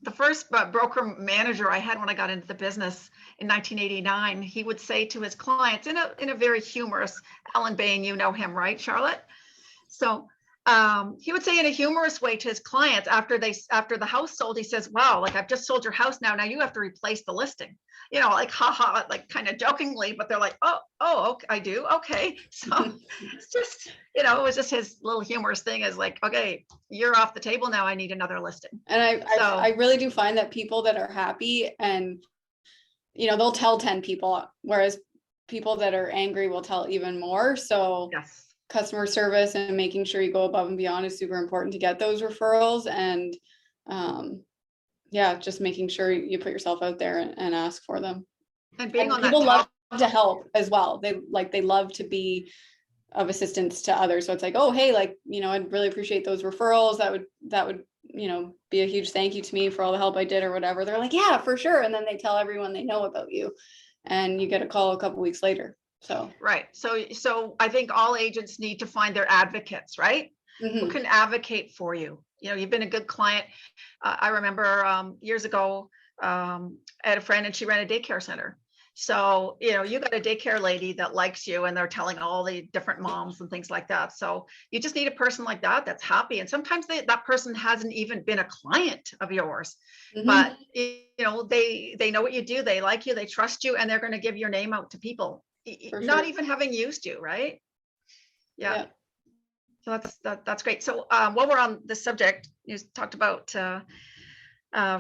the first broker manager I had when I got into the business in 1989, he would say to his clients in a very humorous, Alan Bain, you know him, right, Charlotte? So he would say in a humorous way to his clients after the house sold, he says, wow, like I've just sold your house now you have to replace the listing. You know, like haha, like kind of jokingly, but they're like, oh, okay, I do, okay. So it's just, you know, it was just his little humorous thing is like, okay, you're off the table now, I need another listing. And I really do find that people that are happy and, you know, they'll tell 10 people, whereas people that are angry will tell even more. So yes, customer service and making sure you go above and beyond is super important to get those referrals. And yeah, just making sure you put yourself out there and ask for them. and being on people that love to help as well. They love to be of assistance to others. So it's like, oh, hey, like, you know, I'd really appreciate those referrals. That would, you know, be a huge thank you to me for all the help I did or whatever. They're like, yeah, for sure. And then they tell everyone they know about you, and you get a call a couple weeks later. So right. So I think all agents need to find their advocates, right? Who can advocate for you. You know, you've been a good client. I remember years ago, I had a friend and she ran a daycare center. So, you know, you got a daycare lady that likes you and they're telling all the different moms and things like that. So you just need a person like that that's happy. And sometimes that person hasn't even been a client of yours, but you know, they know what you do. They like you, they trust you, and they're going to give your name out to people, not even having used you, right? Yeah. So that's great. So while we're on this subject, you talked about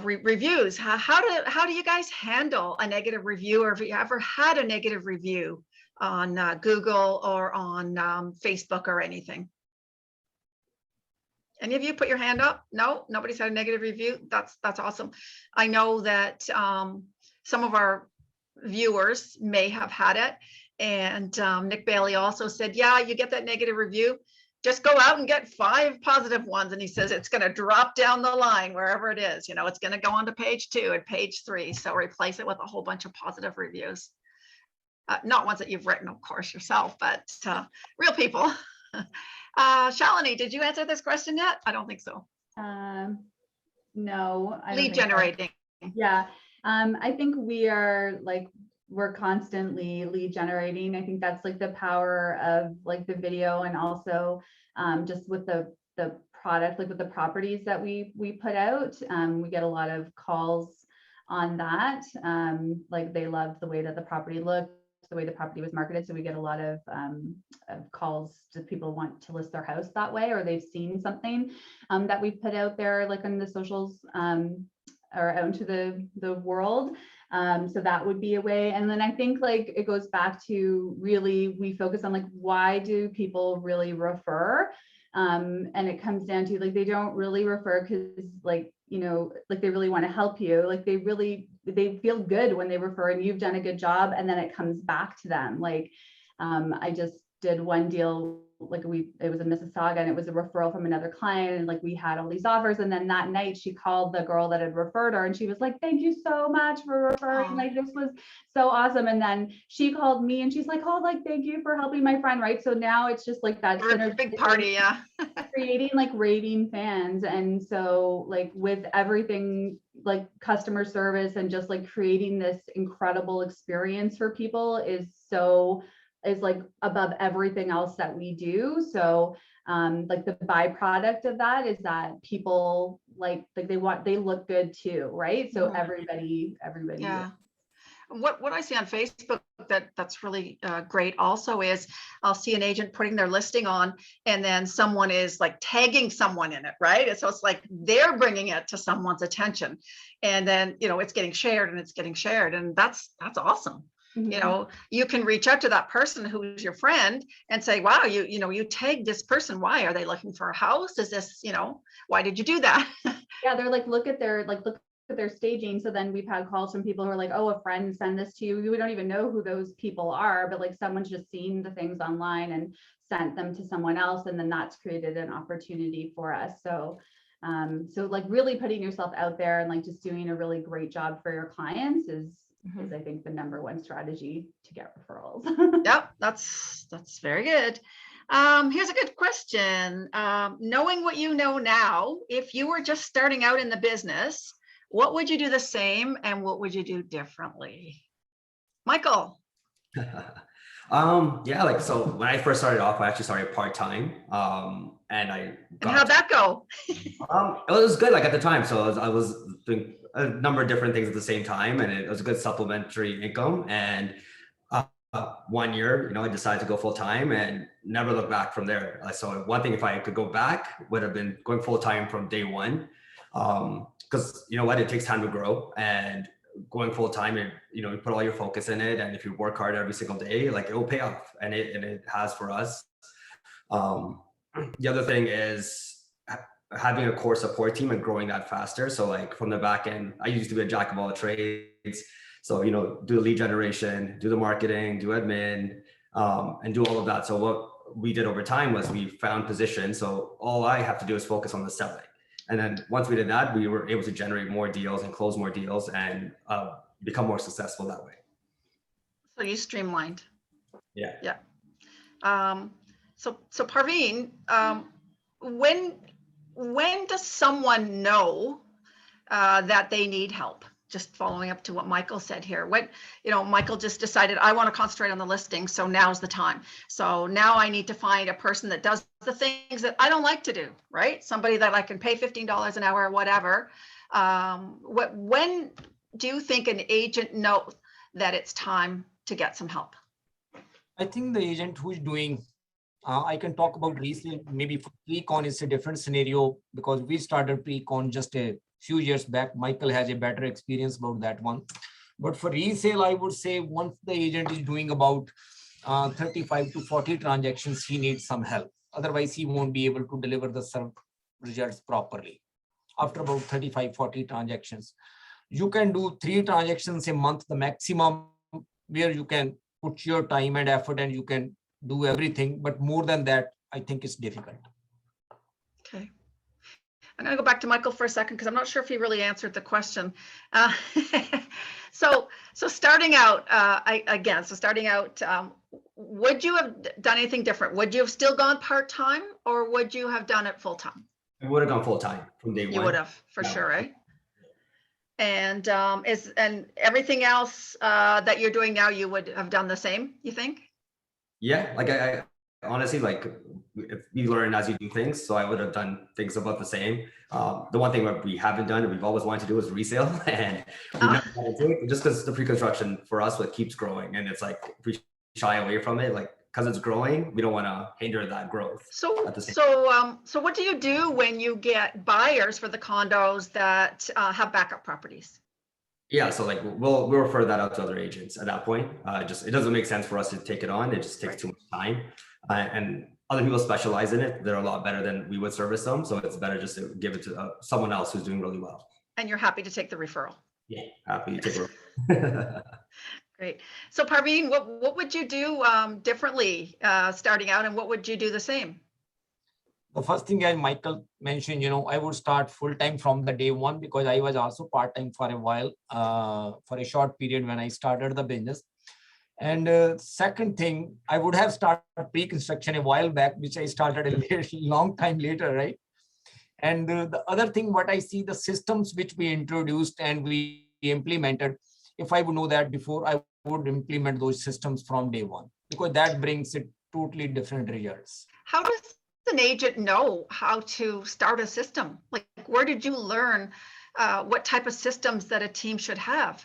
reviews. How do you guys handle a negative review, or have you ever had a negative review on Google or on Facebook or anything? Any of you put your hand up? No, nobody's had a negative review. That's awesome. I know that some of our viewers may have had it, and Nick Bailey also said, yeah, you get that negative review, just go out and get 5 positive ones. And he says it's going to drop down the line wherever it is. You know, it's going to go on to page 2 and page 3. So replace it with a whole bunch of positive reviews. Not ones that you've written, of course, yourself, but real people. Shaleni, did you answer this question yet? I don't think so. No. Lead generating. Yeah. I think we're constantly lead generating. I think that's like the power of like the video, and also just with the product, like with the properties that we put out. We get a lot of calls on that. Like they love the way that the property looked, the way the property was marketed. So we get a lot of calls to people want to list their house that way, or they've seen something that we've put out there, like on the socials or out into the world. So that would be a way. And then I think like it goes back to really, we focus on like, why do people really refer? And it comes down to like, they don't really refer because like, you know, like they really want to help you. Like they feel good when they refer and you've done a good job, and then it comes back to them. Like I just did one deal like it was in Mississauga and it was a referral from another client, and like we had all these offers. And then that night she called the girl that had referred her and she was like, thank you so much for referring. Like, this was so awesome. And then she called me and she's like, oh, like, thank you for helping my friend. Right. So now it's just like that Big party. Yeah. creating like raving fans. And so like with everything like customer service and just like creating this incredible experience for people is like above everything else that we do. So like the byproduct of that is that people like they look good too, right? So everybody Yeah. What I see on Facebook that's really great also is I'll see an agent putting their listing on and then someone is like tagging someone in it, right? And so it's like they're bringing it to someone's attention, and then it's getting shared and that's awesome. You can reach out to that person who's your friend and say, wow, you tagged this person. Why are they looking for a house? Is this, why did you do that? Yeah, they're like, look at their staging. So then we've had calls from people who are like, oh, a friend sent this to you. We don't even know who those people are, but like someone's just seen the things online and sent them to someone else. And then that's created an opportunity for us. So like really putting yourself out there and like just doing a really great job for your clients is I think the number one strategy to get referrals. Yep, that's very good. Here's a good question. Knowing what you know now, if you were just starting out in the business, what would you do the same and what would you do differently? Michael. Yeah, like, so when I first started off, I actually started part-time. And how'd that go? It was good, like at the time. So I was doing a number of different things at the same time, and it was a good supplementary income. And 1 year, I decided to go full time and never look back from there. So one thing, if I could go back, would have been going full time from day one. Because you know what, it takes time to grow, and going full time, and you put all your focus in it, and if you work hard every single day, like it will pay off, and it has for us. The other thing is having a core support team and growing that faster. So like from the back end, I used to be a jack of all trades. So, do the lead generation, do the marketing, do admin, and do all of that. So what we did over time was we found positions. So all I have to do is focus on the selling. And then once we did that, we were able to generate more deals and close more deals and become more successful that way. So you streamlined. Yeah. Yeah. So Parveen, when does someone know that they need help? Just following up to what Michael said here. When, Michael just decided, I want to concentrate on the listing, so now's the time. So now I need to find a person that does the things that I don't like to do, right? Somebody that I can pay $15 an hour or whatever. When do you think an agent knows that it's time to get some help? I think the agent who is doing, I can talk about resale, maybe for pre-con is a different scenario because we started pre-con just a few years back. Michael has a better experience about that one. But for resale, I would say once the agent is doing about 35 to 40 transactions, he needs some help. Otherwise, he won't be able to deliver the results properly. After about 35, 40 transactions, you can do 3 transactions a month, the maximum, where you can put your time and effort and you can do everything. But more than that, I think it's difficult. Okay. I'm going to go back to Michael for a second because I'm not sure if he really answered the question. So starting out, would you have done anything different? Would you have still gone part-time or would you have done it full-time? I would have gone full-time from day one. You would have, for sure, right? And everything else that you're doing now, you would have done the same, you think? Yeah, like I honestly, like, if you learn as you do things, so I would have done things about the same. The one thing that we haven't done and we've always wanted to do is resale, and we never wanted to do it just because the pre-construction for us, what keeps growing, and it's like if we shy away from it, like because it's growing, we don't want to hinder that growth. So what do you do when you get buyers for the condos that have backup properties? Yeah, so like we'll refer that out to other agents at that point. It doesn't make sense for us to take it on. It just takes too much time, and other people specialize in it. They're a lot better than we would service them. So it's better just to give it to someone else who's doing really well. And you're happy to take the referral? Yeah, happy to take it. Great. So Parveen, what would you do differently starting out, and what would you do the same? The first thing, as Michael mentioned, I would start full-time from the day one, because I was also part-time for a while, for a short period when I started the business. And second thing, I would have started pre-construction a while back, which I started a long time later, right? And the other thing, what I see, the systems which we introduced and we implemented, if I would know that before, I would implement those systems from day one, because that brings it totally different results. How does an agent know how to start a system? Like, where did you learn what type of systems that a team should have?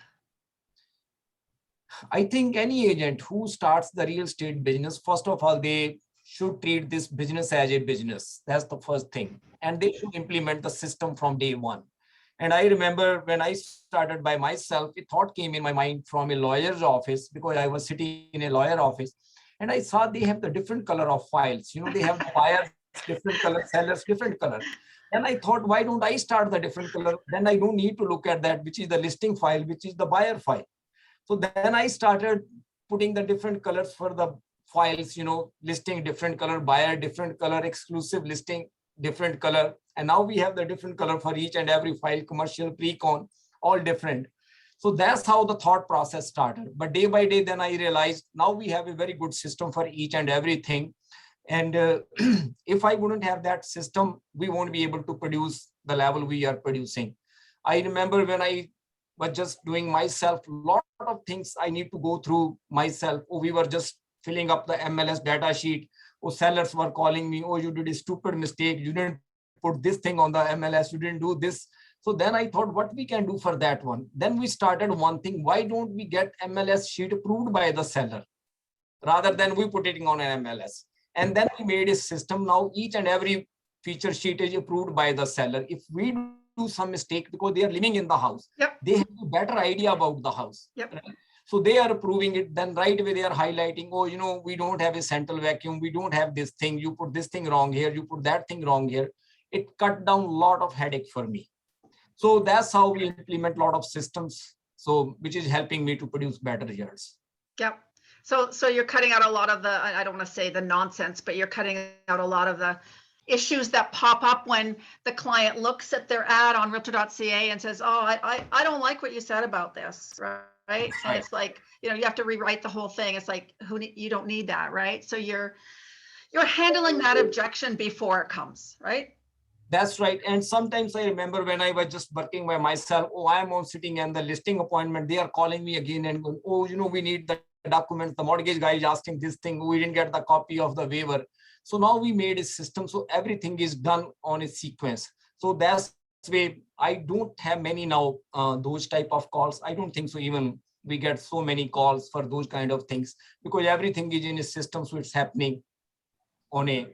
I think any agent who starts the real estate business, first of all, they should treat this business as a business. That's the first thing. And they should implement the system from day one. And I remember when I started by myself, a thought came in my mind from a lawyer's office, because I was sitting in a lawyer office and I saw they have the different color of files. They have the buyers, different color, sellers, different color. And I thought, why don't I start the different color? Then I don't need to look at that, which is the listing file, which is the buyer file. So then I started putting the different colors for the files, listing different color, buyer different color, exclusive listing different color. And now we have the different color for each and every file, commercial, pre-con, all different. So that's how the thought process started. But day by day, then I realized now we have a very good system for each and everything. And if I wouldn't have that system, we won't be able to produce the level we are producing. I remember when I was just doing myself, a lot of things I need to go through myself. Oh, we were just filling up the MLS data sheet. Oh, sellers were calling me. Oh, you did a stupid mistake. You didn't put this thing on the MLS. You didn't do this. So then I thought, what we can do for that one. Then we started one thing. Why don't we get MLS sheet approved by the seller rather than we put it on an MLS? And then we made a system. Now each and every feature sheet is approved by the seller. If we do some mistake, because they are living in the house, yep, they have a better idea about the house. Yep. Right? So they are approving it. Then right away they are highlighting, oh, we don't have a central vacuum. We don't have this thing. You put this thing wrong here. You put that thing wrong here. It cut down a lot of headache for me. So that's how we implement a lot of systems. So which is helping me to produce better results. Yep. So you're cutting out a lot of the, I don't want to say the nonsense, but you're cutting out a lot of the issues that pop up when the client looks at their ad on realtor.ca and says, oh, I don't like what you said about this, right? And it's like, you have to rewrite the whole thing. It's like, you don't need that, right? So you're handling that objection before it comes, right? That's right. And sometimes I remember when I was just working by myself, oh, I'm on sitting and the listing appointment, they are calling me again and going, oh, we need the documents. The mortgage guy is asking this thing. We didn't get the copy of the waiver. So now we made a system. So everything is done on a sequence. So that's the way. I don't have many now, those type of calls. I don't think so. Even we get so many calls for those kind of things, because everything is in a system. So it's happening on a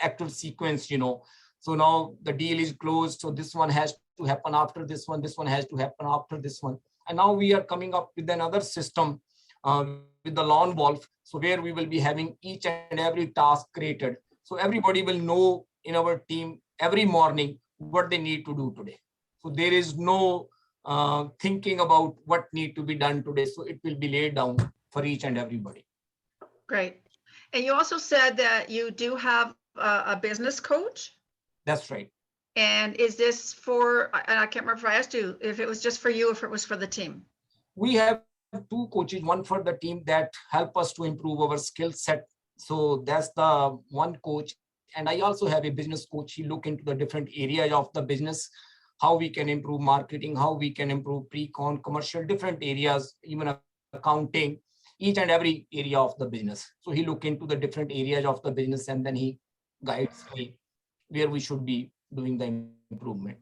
actual sequence, So now the deal is closed. So this one has to happen after this one. This one has to happen after this one. And now we are coming up with another system with the lawn wolf. So where we will be having each and every task created. So everybody will know in our team every morning what they need to do today. So there is no thinking about what need to be done today. So it will be laid down for each and everybody. Great. And you also said that you do have a business coach. That's right. And is this for, and I can't remember if I asked you if it was just for you or if it was for the team. We have two coaches, one for the team that help us to improve our skill set. So that's the one coach. And I also have a business coach. He look into the different areas of the business, how we can improve marketing, how we can improve pre-con, commercial, different areas, even accounting, each and every area of the business. So he look into the different areas of the business and then he guides me where we should be doing the improvement.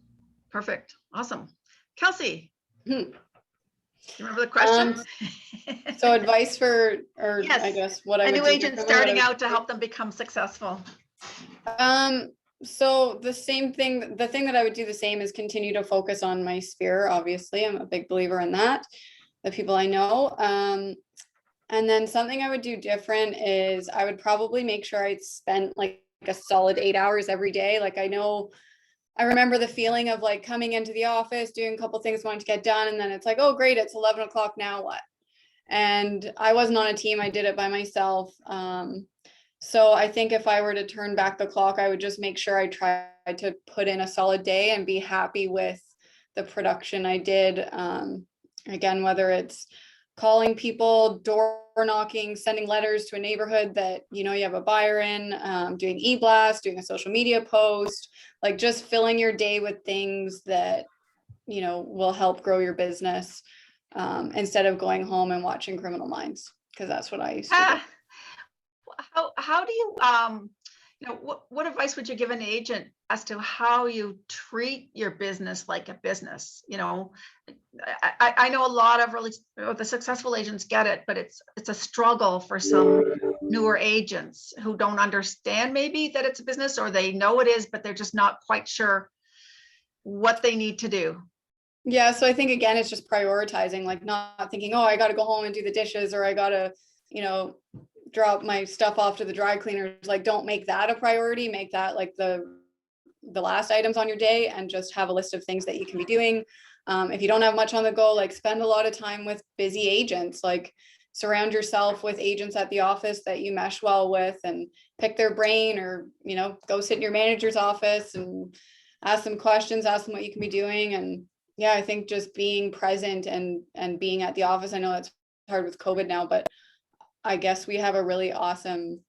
Perfect. Awesome. Kelsi, you remember the question? So advice for, or yes, I guess what I a would new do agent starting out to help them become successful. So the same thing, the thing that I would do the same is continue to focus on my sphere. Obviously, I'm a big believer in that, the people I know. And then something I would do different is I would probably make sure I'd spend like a solid 8 hours every day. Like I know I remember the feeling of like coming into the office, doing a couple things, wanting to get done. And then it's like, oh, great, it's 11 o'clock, now what? And I wasn't on a team, I did it by myself. So I think if I were to turn back the clock, I would just make sure I tried to put in a solid day and be happy with the production I did. Again, whether it's calling people, door knocking, sending letters to a neighborhood that, you know, you have a buyer in, doing e-blast, doing a social media post, like just filling your day with things that, you know, will help grow your business, instead of going home and watching Criminal Minds, because that's what I used to do. How do you, you know, what advice would you give an agent as to how you treat your business like a business? You know, I know a lot of really the successful agents get it, but it's a struggle for some newer agents who don't understand maybe that it's a business, or they know it is, but they're just not quite sure what they need to do. Yeah, so I think again, it's just prioritizing, like not thinking, oh, I got to go home and do the dishes, or I got to, you know, drop my stuff off to the dry cleaners. Like, don't make that a priority. Make that like the last items on your day, and just have a list of things that you can be doing. If you don't have much on the go, like spend a lot of time with busy agents, like surround yourself with agents at the office that you mesh well with, and pick their brain, or, you know, go sit in your manager's office and ask them questions, ask them what you can be doing. And yeah, I think just being present and being at the office. I know it's hard with COVID now, but I guess we have a really awesome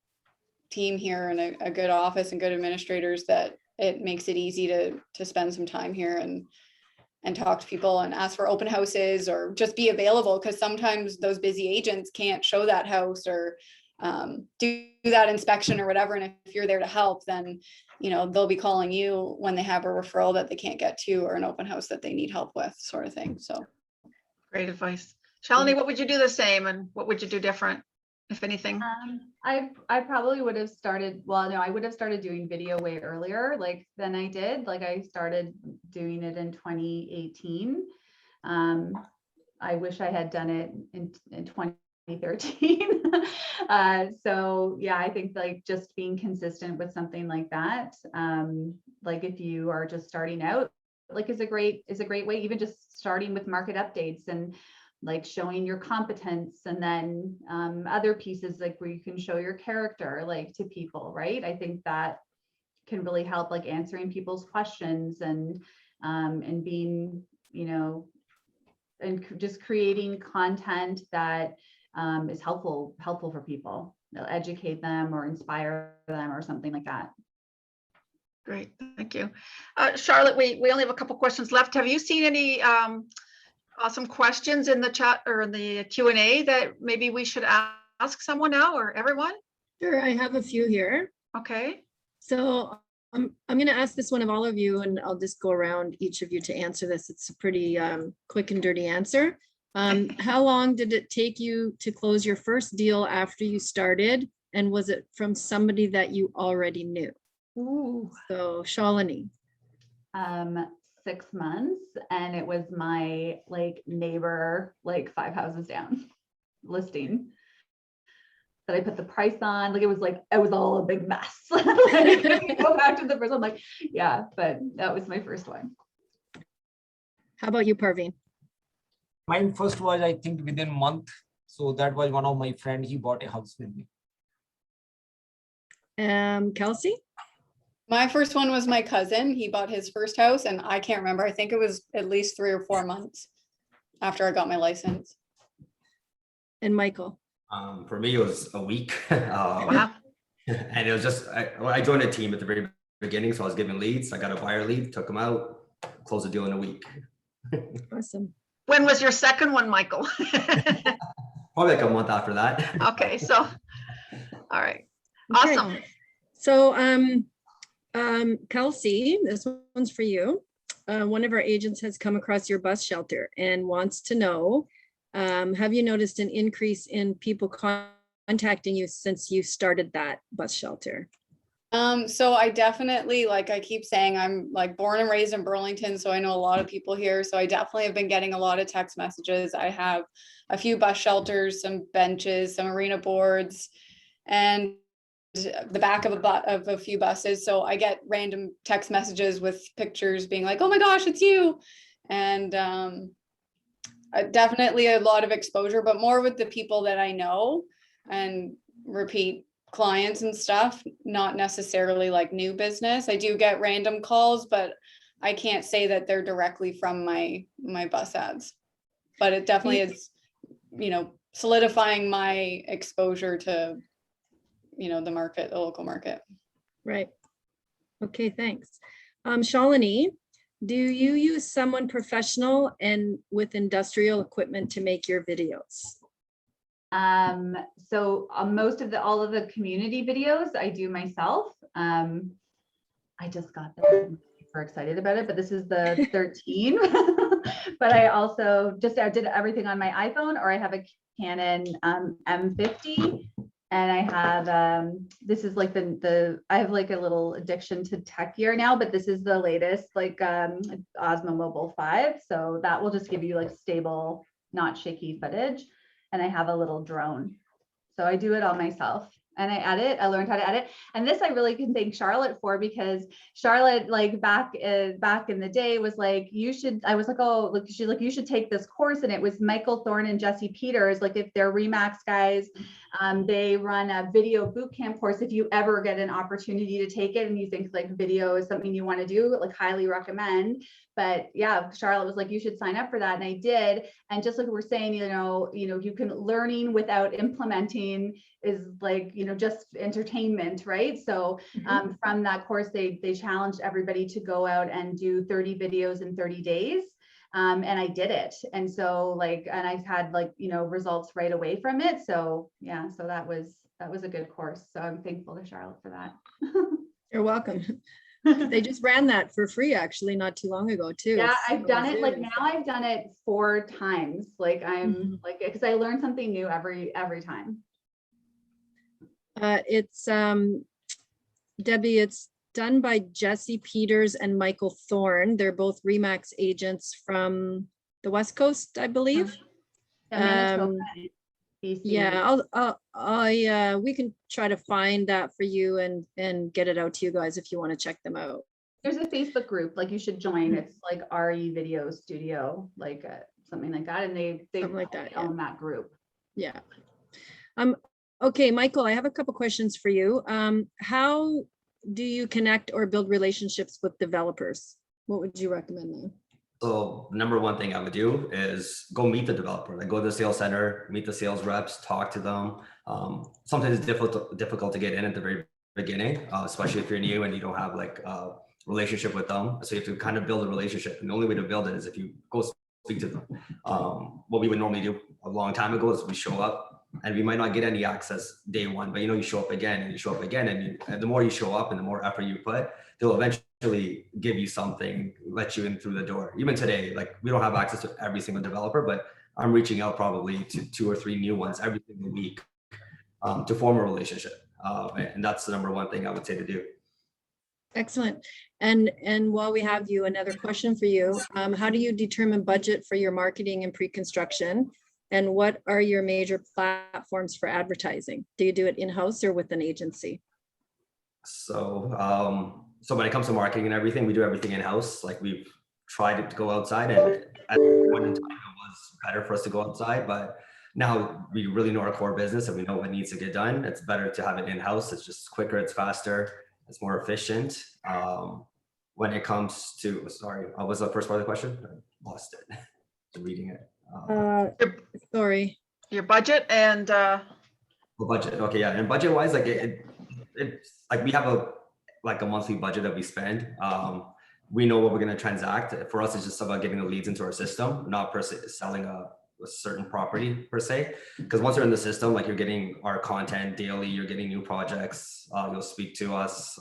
team here, and a good office and good administrators, that it makes it easy to spend some time here and talk to people and ask for open houses, or just be available, because sometimes those busy agents can't show that house or do that inspection or whatever. And if you're there to help, then, you know, they'll be calling you when they have a referral that they can't get to, or an open house that they need help with, sort of thing. So Great advice. Shaleni, what would you do the same, and what would you do different, if anything? I probably would have started, well, no, I would have started doing video way earlier, like than I did. Like I started doing it in 2018. I wish I had done it in 2013. So yeah, I think like just being consistent with something like that, like if you are just starting out, like is a great way, even just starting with market updates and like showing your competence, and then other pieces like where you can show your character like to people, right? I think that can really help, like answering people's questions and being, you know, and just creating content that is helpful for people. They'll educate them or inspire them or something like that. Great, thank you. Charlotte, we only have a couple questions left. Have you seen any awesome questions in the chat or in the Q&A that maybe we should ask someone now, or everyone? Sure, I have a few here. Okay. So I'm going to ask this one of all of you, and I'll just go around each of you to answer this. It's a pretty quick and dirty answer. How long did it take you to close your first deal after you started? And was it from somebody that you already knew? Ooh. So Shaleni. 6 months, and it was my like neighbor, like 5 houses down listing that I put the price on. Like it was all a big mess. Like, go back to the first one, like, yeah, but that was my first one. How about you, Parveen? Mine first was, I think, within a month. So that was one of my friends. He bought a house with me. Kelsi? my first one was my cousin. He bought his first house, and I can't remember. I think it was at least 3 or 4 months after I got my license. And Michael? For me, it was a week. Wow. And it was just, I joined a team at the very beginning, so I was given leads. I got a buyer lead, took them out, closed the deal in a week. Awesome. When was your second one, Michael? Probably like a month after that. Okay, so, all right. Okay. Awesome. So, Kelsi, this one's for you. One of our agents has come across your bus shelter and wants to know, have you noticed an increase in people contacting you since you started that bus shelter? So I definitely, like I keep saying, I'm like born and raised in Burlington, so I know a lot of people here. So I definitely have been getting a lot of text messages. I have a few bus shelters, some benches, some arena boards, and the back of a few buses. So I get random text messages with pictures being like, oh my gosh, it's you. And definitely a lot of exposure, but more with the people that I know and repeat clients and stuff, not necessarily like new business. I do get random calls, but I can't say that they're directly from my bus ads. But it definitely is, solidifying my exposure to, the market, the local market. Right. Okay, thanks. Shaleni, do you use someone professional and with industrial equipment to make your videos? So all of the community videos I do myself. I just got this. I'm super excited about it, but this is the 13. But I also I did everything on my iPhone, or I have a Canon M50. And I have, this is like I have like a little addiction to tech gear now, but this is the latest, like Osmo Mobile 5. So that will just give you like stable, not shaky footage. And I have a little drone. So I do it all myself. And I learned how to edit. And this I really can thank Charlotte for, because Charlotte, like back in the day, was like, I was like, oh, look, she's like, you should take this course. And it was Michael Thorne and Jesse Peters. Like, if they're Remax guys, they run a video boot camp course. If you ever get an opportunity to take it and you think like video is something you want to do, like highly recommend. But yeah, Charlotte was like, you should sign up for that. And I did. And just like we're saying, you can learning without implementing is like, just entertainment, right? So from that course, they challenged everybody to go out and do 30 videos in 30 days. And I did it. And so and I had results right away from it. So yeah, so that was a good course. So I'm thankful to Charlotte for that. You're welcome. They just ran that for free actually not too long ago too. Yeah, I've done it now. I've done it 4 times. Like I'm because I learn something new every time. It's Debbie, it's done by Jesse Peters and Michael Thorne. They're both Remax agents from the West Coast, I believe. Manitoba, BC. Yeah, we can try to find that for you and get it out to you guys if you want to check them out. There's a Facebook group, like you should join. It's like RE Video Studio, like something like that, and they like that, own that group. Yeah. Okay, Michael, I have a couple questions for you. How do you connect or build relationships with developers? What would you recommend there? So the number one thing I would do is go meet the developer, like go to the sales center, meet the sales reps, talk to them. Sometimes it's difficult to get in at the very beginning, especially if you're new and you don't have like a relationship with them. So you have to kind of build a relationship. And the only way to build it is if you go speak to them. What we would normally do a long time ago is we show up and we might not get any access day one, but you show up again and you show up again. And the more you show up and the more effort you put, they'll eventually give you something, let you in through the door. Even today, like we don't have access to every single developer, but I'm reaching out probably to 2 or 3 new ones every single week to form a relationship. And that's the number one thing I would say to do. Excellent. And while we have you, another question for you. How do you determine budget for your marketing and pre-construction? And what are your major platforms for advertising? Do you do it in-house or with an agency? So when it comes to marketing and everything, we do everything in-house. Like we've tried to go outside, and at one time it was better for us to go outside, but now we really know our core business and we know what needs to get done. It's better to have it in-house. It's just quicker, it's faster, it's more efficient. When it comes to, sorry, what was the first part of the question? I lost it. Reading it. Sorry. Your budget and the budget. Okay, yeah. And budget wise, like it's like we have a monthly budget that we spend. We know what we're going to transact. For us, it's just about getting the leads into our system, not per se selling a certain property per se. Because once you're in the system, like you're getting our content daily, you're getting new projects. You'll speak to us.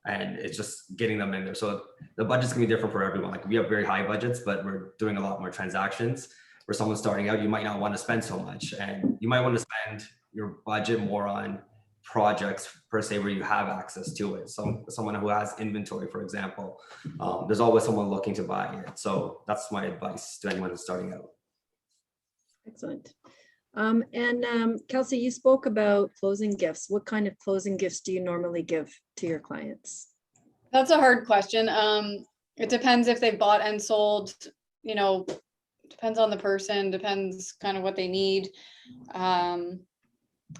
And it's just getting them in there. So the budget's gonna be different for everyone. Like we have very high budgets, but we're doing a lot more transactions. For someone starting out, you might not want to spend so much, and you might want to spend your budget more on projects per se where you have access to it. So someone who has inventory, for example, there's always someone looking to buy it. So that's my advice to anyone who's starting out. Excellent. Kelsi, you spoke about closing gifts. What kind of closing gifts do you normally give to your clients? That's a hard question. It depends if they've bought and sold, you know, depends on the person, depends kind of what they need.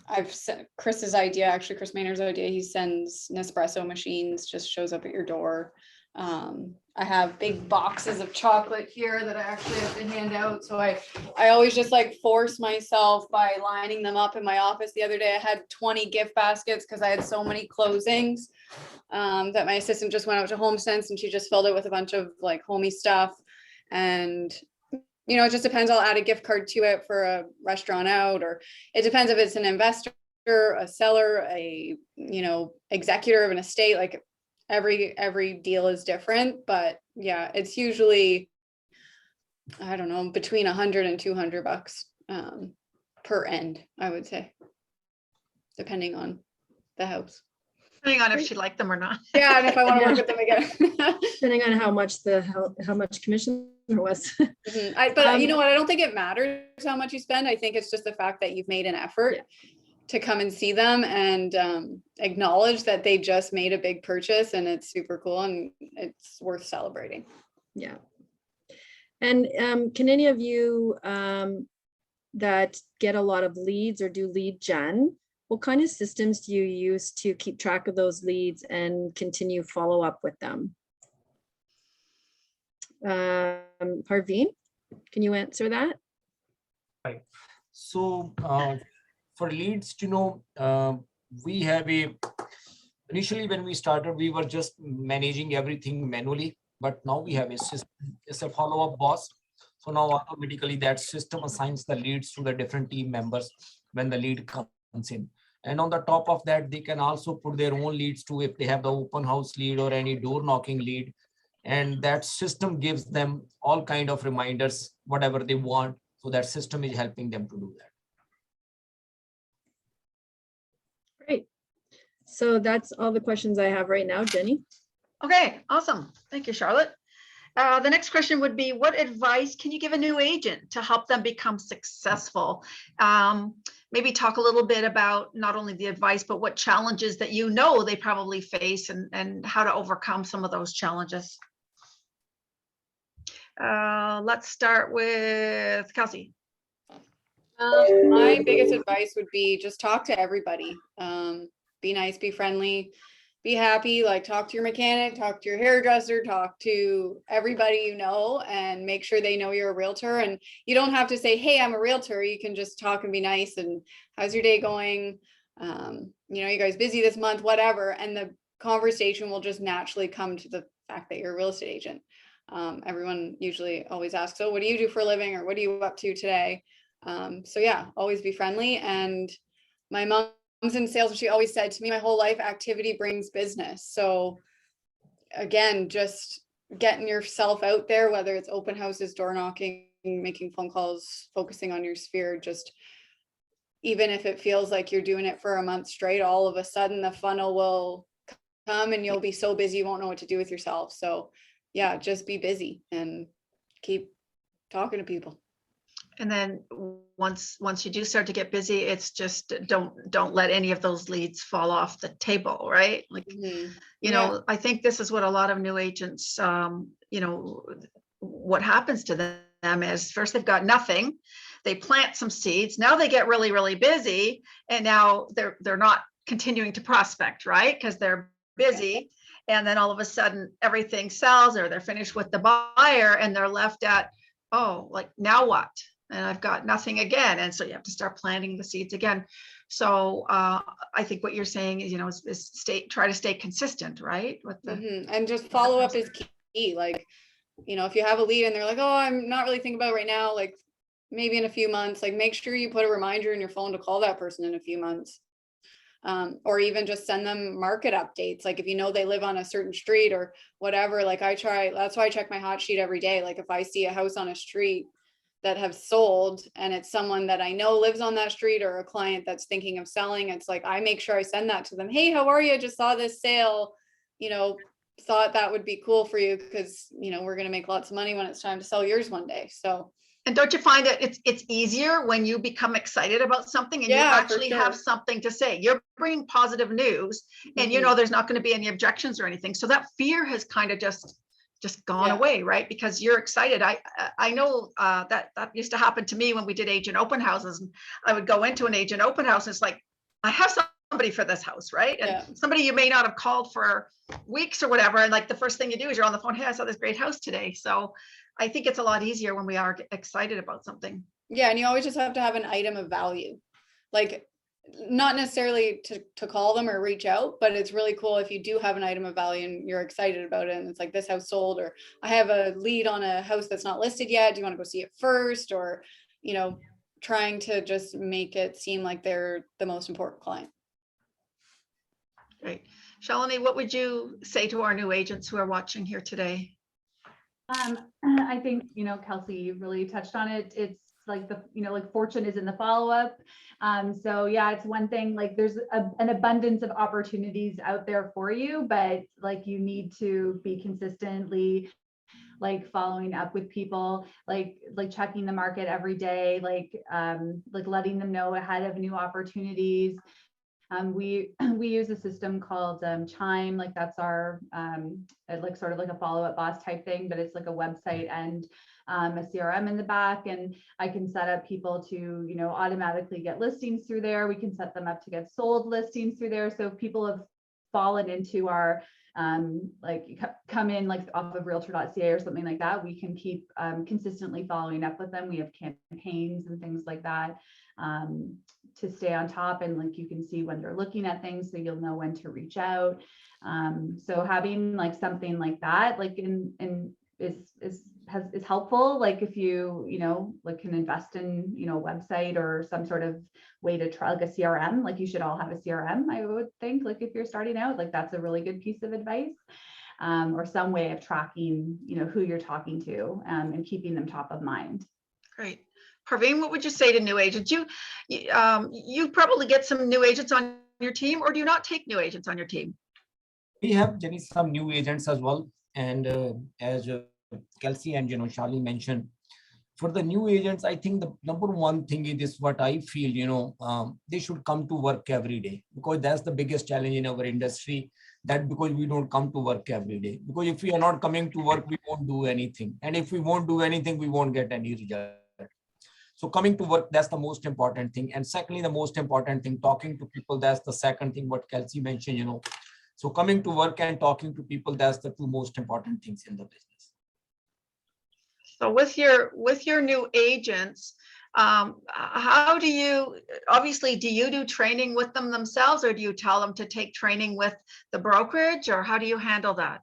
I've sent Chris's idea, actually Chris Maynard's idea, he sends Nespresso machines, just shows up at your door. I have big boxes of chocolate here that I actually have to hand out. So I always just like force myself by lining them up in my office. The other day I had 20 gift baskets because I had so many closings that my assistant just went out to HomeSense and she just filled it with a bunch of like homey stuff. And you know, it just depends. I'll add a gift card to it for a restaurant out, or it depends if it's an investor, a seller, a, you know, executor of an estate. Like every deal is different, but yeah, it's usually, I don't know, between 100 and 200 bucks per end, I would say, depending on the house. Depending on if she liked them or not. Yeah, and if I want to work with them again. Depending on how much commission there was. But you know what? I don't think it matters how much you spend. I think it's just the fact that you've made an effort to come and see them and acknowledge that they just made a big purchase, and it's super cool and it's worth celebrating. Yeah. And can any of you that get a lot of leads or do lead gen, what kind of systems do you use to keep track of those leads and continue follow up with them? Parveen, can you answer that? Right. So for leads, you know, we have initially when we started, we were just managing everything manually, but now we have a system. It's a follow-up boss. So now automatically that system assigns the leads to the different team members when the lead comes in. And on the top of that, they can also put their own leads too if they have the open house lead or any door knocking lead. And that system gives them all kind of reminders, whatever they want. So that system is helping them to do that. Great. So that's all the questions I have right now, Jenny. Okay, awesome. Thank you, Charlotte. The next question would be, what advice can you give a new agent to help them become successful? Maybe talk a little bit about not only the advice, but what challenges that you know they probably face and how to overcome some of those challenges. Let's start with Kelsi. My biggest advice would be just talk to everybody. Be nice, be friendly, be happy, like talk to your mechanic, talk to your hairdresser, talk to everybody you know, and make sure they know you're a realtor. And you don't have to say, hey, I'm a realtor. You can just talk and be nice. And how's your day going? You know, you guys busy this month, whatever. And the conversation will just naturally come to the fact that you're a real estate agent. Everyone usually always asks, so what do you do for a living? Or what are you up to today? So yeah, always be friendly. And my mom's in sales, and she always said to me, my whole life, activity brings business. So again, just getting yourself out there, whether it's open houses, door knocking, making phone calls, focusing on your sphere, just even if it feels like you're doing it for a month straight, all of a sudden the funnel will come and you'll be so busy you won't know what to do with yourself. So yeah, just be busy and keep talking to people. And then once you do start to get busy, it's just don't let any of those leads fall off the table, right? Like, you know, I think this is what a lot of new agents, you know, what happens to them is first they've got nothing, they plant some seeds, now they get really, really busy, and now they're not continuing to prospect, right? Because they're busy. And then all of a sudden everything sells, or they're finished with the buyer and they're left at, oh, like now what? And I've got nothing again. And so you have to start planting the seeds again. So I think what you're saying is, you know, is try to stay consistent, right? With the and just follow up is key. Like, you know, if you have a lead and they're like, oh, I'm not really thinking about it right now, like maybe in a few months, like make sure you put a reminder in your phone to call that person in a few months. Or even just send them market updates. Like if you know they live on a certain street or whatever, like that's why I check my hot sheet every day. Like if I see a house on a street that have sold and it's someone that I know lives on that street or a client that's thinking of selling, it's like, I make sure I send that to them. Hey, how are you? Just saw this sale, you know, thought that would be cool for you because, you know, we're going to make lots of money when it's time to sell yours one day. So And don't you find that it's easier when you become excited about something and you Yeah, for actually have sure. something to say? You're bringing positive news, and you know there's not going to be any objections or anything. So that fear has kind of just gone Yeah. away, right? Because you're excited. I know that used to happen to me when we did agent open houses. And I would go into an agent open house, and it's like, I have somebody for this house, right? And Yeah. somebody you may not have called for weeks or whatever, and like the first thing you do is you're on the phone, hey, I saw this great house today. So I think it's a lot easier when we are excited about something. Yeah, and you always just have to have an item of value. Like, not necessarily to call them or reach out, but it's really cool if you do have an item of value and you're excited about it, and it's like, this house sold, or I have a lead on a house that's not listed yet. Do you want to go see it first? Or, you know, trying to just make it seem like they're the most important client. Great. Shaleni, what would you say to our new agents who are watching here today? I think, Kelsi, you really touched on it. It's like like fortune is in the follow-up. So yeah, it's one thing, like there's an abundance of opportunities out there for you, but like you need to be consistently like following up with people, like checking the market every day, like letting them know ahead of new opportunities. We use a system called Chime, like that's our like sort of like a follow-up boss type thing, but it's like a website and a CRM in the back, and I can set up people to automatically get listings through there. We can set them up to get sold listings through there. So if people have fallen into our like come in like off of realtor.ca or something like that, we can keep consistently following up with them. We have campaigns and things like that to stay on top, and like you can see when they're looking at things, so you'll know when to reach out. So having like something like that like is helpful. Like if you like can invest in a website or some sort of way to try like a CRM, like you should all have a CRM, I would think, like if you're starting out, like that's a really good piece of advice. Or some way of tracking who you're talking to and keeping them top of mind. Great. Parveen, what would you say to new agents? You probably get some new agents on your team, or do you not take new agents on your team? We have, Jenny, some new agents as well. And as Kelsi and Shalini mentioned, for the new agents, I think the number one thing is what I feel, they should come to work every day, because that's the biggest challenge in our industry, that because we don't come to work every day. Because if we are not coming to work, we won't do anything. And if we won't do anything, we won't get any result. So coming to work, that's the most important thing. And secondly, the most important thing, talking to people, that's the second thing, what Kelsi mentioned, So coming to work and talking to people, that's the two most important things in the business. So with your new agents, how do you, obviously, do you do training with them themselves, or do you tell them to take training with the brokerage, or how do you handle that?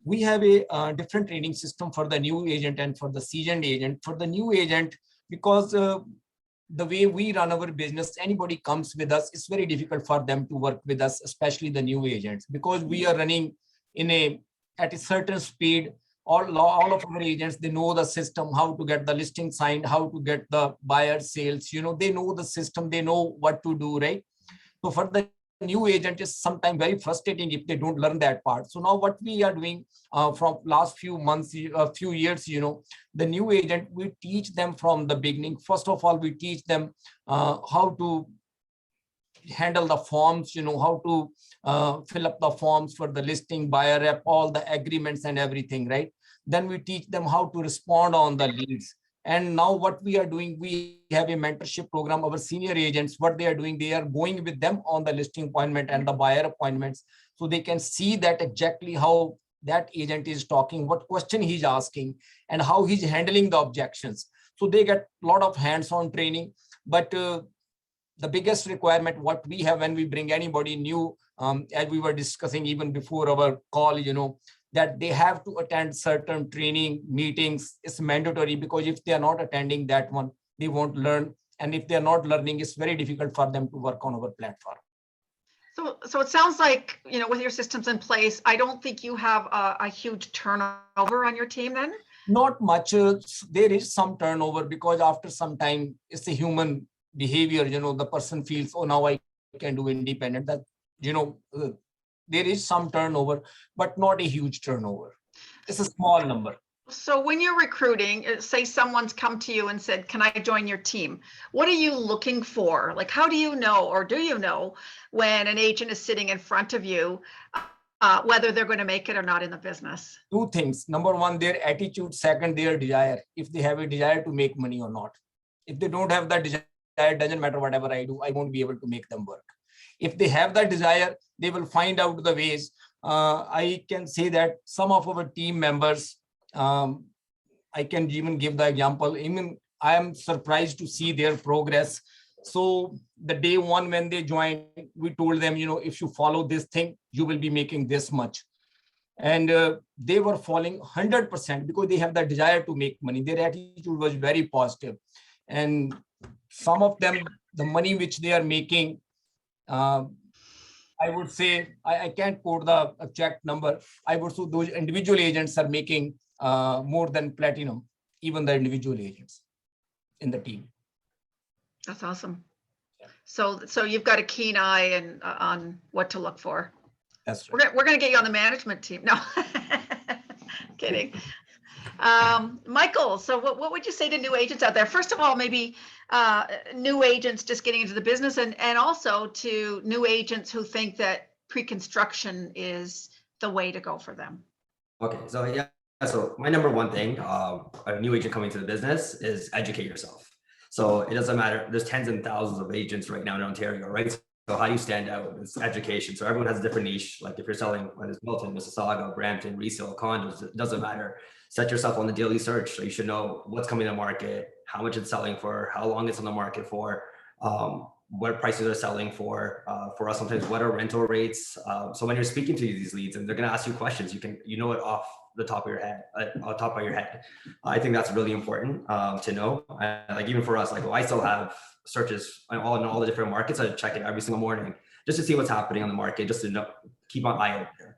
We have a different training system for the new agent and for the seasoned agent. For the new agent, because the way we run our business, anybody comes with us, it's very difficult for them to work with us, especially the new agents, because we are running at a certain speed. All of our agents, they know the system, how to get the listing signed, how to get the buyer sales, they know the system, they know what to do, right? So for the new agent, is sometimes very frustrating if they don't learn that part. So now what we are doing from last few months, a few years, the new agent, we teach them from the beginning. First of all, we teach them how to handle the forms, how to fill up the forms for the listing, buyer rep, all the agreements and everything, right? Then we teach them how to respond on the leads. And now what we are doing, we have a mentorship program. Our senior agents, what they are doing, they are going with them on the listing appointment and the buyer appointments. So they can see that exactly how that agent is talking, what question he's asking, and how he's handling the objections. So they get a lot of hands-on training. But the biggest requirement, what we have when we bring anybody new, as we were discussing even before our call, that they have to attend certain training meetings. It's mandatory, because if they are not attending that one, they won't learn. And if they're not learning, it's very difficult for them to work on our platform. So it sounds like, with your systems in place, I don't think you have a huge turnover on your team then? Not much. There is some turnover, because after some time, it's a human behavior. The person feels, oh, now I can do independent. That, there is some turnover, but not a huge turnover. It's a small number. So when you're recruiting, say someone's come to you and said, can I join your team? What are you looking for? Like, how do you know, or do you know when an agent is sitting in front of you, whether they're going to make it or not in the business? Two things. Number one, their attitude. Second, their desire. If they have a desire to make money or not. If they don't have that desire, it doesn't matter whatever I do, I won't be able to make them work. If they have that desire, they will find out the ways. I can say that some of our team members, I can even give the example, even I am surprised to see their progress. So the day one when they joined, we told them, if you follow this thing, you will be making this much. And they were following 100% because they have the desire to make money. Their attitude was very positive. And some of them, the money which they are making, I would say, I can't quote the exact number. I would say those individual agents are making more than platinum, even the individual agents in the team. That's awesome. So you've got a keen eye and on what to look for. That's right. We're going to get you on the management team. No, kidding. Michael, so what would you say to new agents out there? First of all, maybe new agents just getting into the business, and also to new agents who think that pre-construction is the way to go for them. Okay, so yeah, so my number one thing, a new agent coming to the business is educate yourself. So it doesn't matter, there's tens and thousands of agents right now in Ontario, right? So how do you stand out? It's education. So everyone has a different niche. Like if you're selling, whether it's Milton, Mississauga, Brampton, resale, condos, it doesn't matter. Set yourself on the daily search. So you should know what's coming to market, how much it's selling for, how long it's on the market for, what prices are selling for us sometimes, what are rental rates. So when you're speaking to these leads and they're going to ask you questions, you know it off the top of your head, on top of your head. I think that's really important to know. Like even for us, like I still have searches on all the different markets. I check it every single morning just to see what's happening on the market, just to know, keep an eye out there.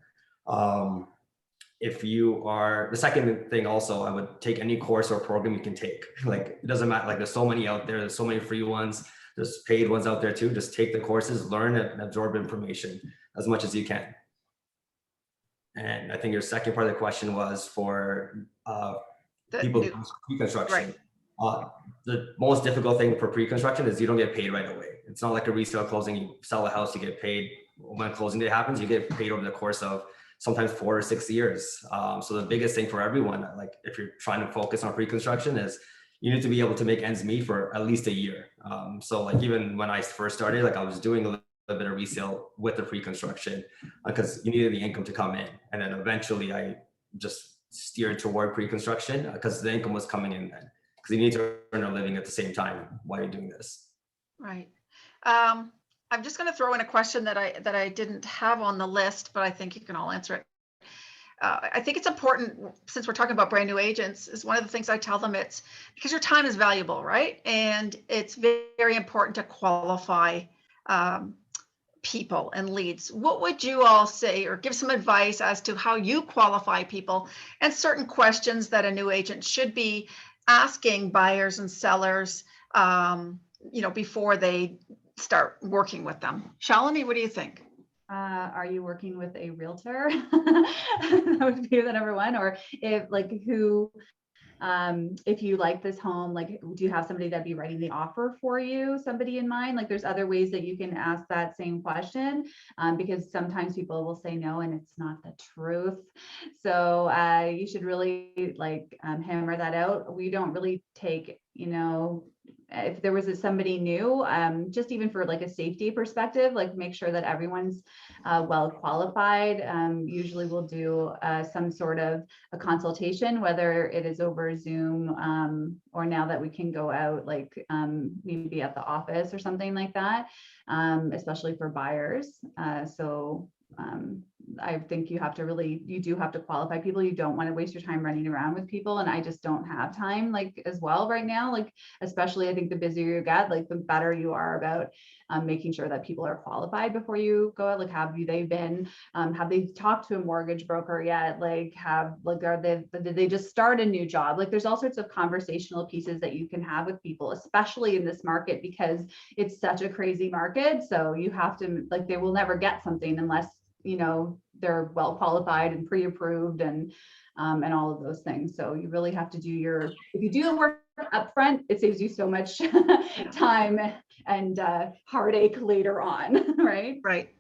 If you are, the second thing also, I would take any course or program you can take. Like it doesn't matter, like there's so many out there, there's so many free ones, there's paid ones out there too. Just take the courses, learn and absorb information as much as you can. And I think your second part of the question was for people who do pre-construction. Right. The most difficult thing for pre-construction is you don't get paid right away. It's not like a resale closing. You sell a house, you get paid when closing day happens. You get paid over the course of sometimes 4 or 6 years. So the biggest thing for everyone, like if you're trying to focus on pre-construction, is you need to be able to make ends meet for at least a year. So like even when I first started, like I was doing a little bit of resale with the pre-construction because you needed the income to come in. And then eventually I just steered toward pre-construction because the income was coming in then. Because you need to earn a living at the same time while you're doing this. Right. I'm just going to throw in a question that I didn't have on the list, but I think you can all answer it. I think it's important, since we're talking about brand new agents, is one of the things I tell them, it's because your time is valuable, right? And it's very important to qualify people and leads. What would you all say, or give some advice as to how you qualify people and certain questions that a new agent should be asking buyers and sellers, before they start working with them? Shaleni, what do you think? Are you working with a realtor? That would be the number one. Or if you like this home, like, do you have somebody that'd be writing the offer for you, somebody in mind? Like there's other ways that you can ask that same question, because sometimes people will say no and it's not the truth. So you should really hammer that out. We don't really take, if there was somebody new, just even for like a safety perspective, like make sure that everyone's well qualified. Usually we'll do some sort of a consultation, whether it is over Zoom or now that we can go out, maybe at the office or something like that, especially for buyers. I think you do have to qualify people. You don't want to waste your time running around with people. And I just don't have time as well right now, especially I think the busier you get, the better you are about making sure that people are qualified before you go out. Have they talked to a mortgage broker yet? Did they just start a new job? There's all sorts of conversational pieces that you can have with people, especially in this market, because it's such a crazy market. So you have to, they will never get something unless they're well qualified and pre-approved, and and all of those things. So you really have to do if you do the work up front, it saves you so much time and heartache later on, right? Right.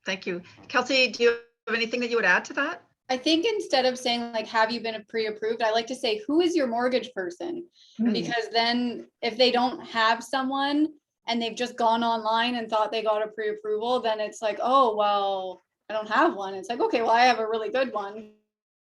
Thank you. Kelsi, do you have anything that you would add to that? I think instead of saying like, have you been pre-approved? I like to say, who is your mortgage person? Because then if they don't have someone and they've just gone online and thought they got a pre-approval, then it's like, oh, well, I don't have one. It's like, okay, well, I have a really good one.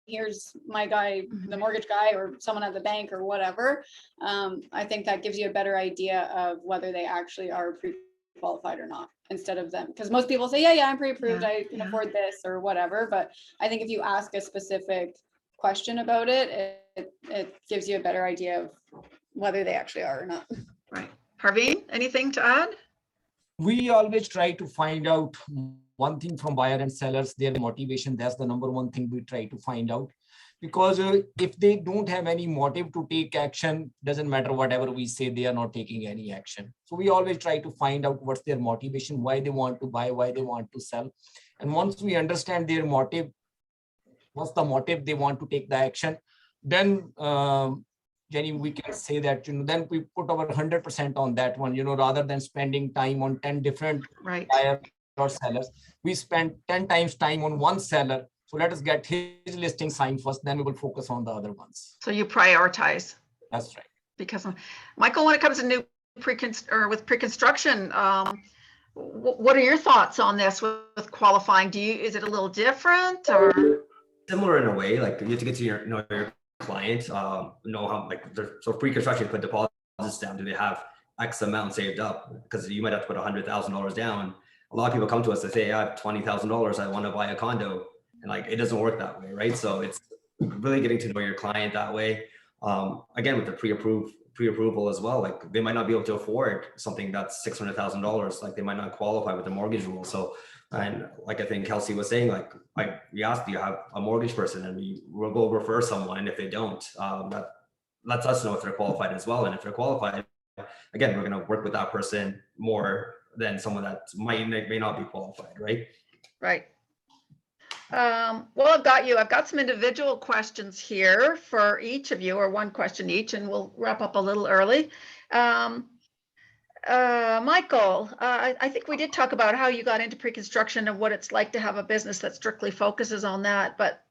Here's my guy, the mortgage guy, or someone at the bank or whatever. I think that gives you a better idea of whether they actually are pre-qualified or not, instead of them. Because most people say, yeah, I'm pre-approved, I can afford this or whatever. But I think if you ask a specific question about it, it gives you a better idea of whether they actually are or not. Right. Parveen, anything to add? We always try to find out one thing from buyer and sellers, their motivation. That's the number one thing we try to find out, because if they don't have any motive to take action, doesn't matter whatever we say, they are not taking any action. So we always try to find out what's their motivation, why they want to buy, why they want to sell. And once we understand their motive, what's the motive they want to take the action, then Jenny, we can say that, then we put our 100% on that one, rather than spending time on 10 different buyers or sellers. We spend 10 times time on one seller. So let us get his listing signed first, then we will focus on the other ones. So you prioritize. That's right. Because Michael, when it comes to new pre-construction, what are your thoughts on this with qualifying? Is it a little different or? Similar in a way, like you have to get to know your client, know how, like, so pre-construction, put deposits down. Do they have X amount saved up? Because you might have to put $100,000 down. A lot of people come to us and say, I have $20,000, I want to buy a condo. And like, it doesn't work that way, right? So it's really getting to know your client that way. Again, with the pre-approval as well, like they might not be able to afford something that's $600,000, like they might not qualify with the mortgage rule. So, and like I think Kelsi was saying, like we asked, do you have a mortgage person? And we'll go refer someone. And if they don't, that lets us know if they're qualified as well. And if they're qualified, again, we're going to work with that person more than someone that may not be qualified, right? Right. Well, I've got some individual questions here for each of you, or one question each, and we'll wrap up a little early. Michael, I think we did talk about how you got into pre-construction and what it's like to have a business that strictly focuses on that, but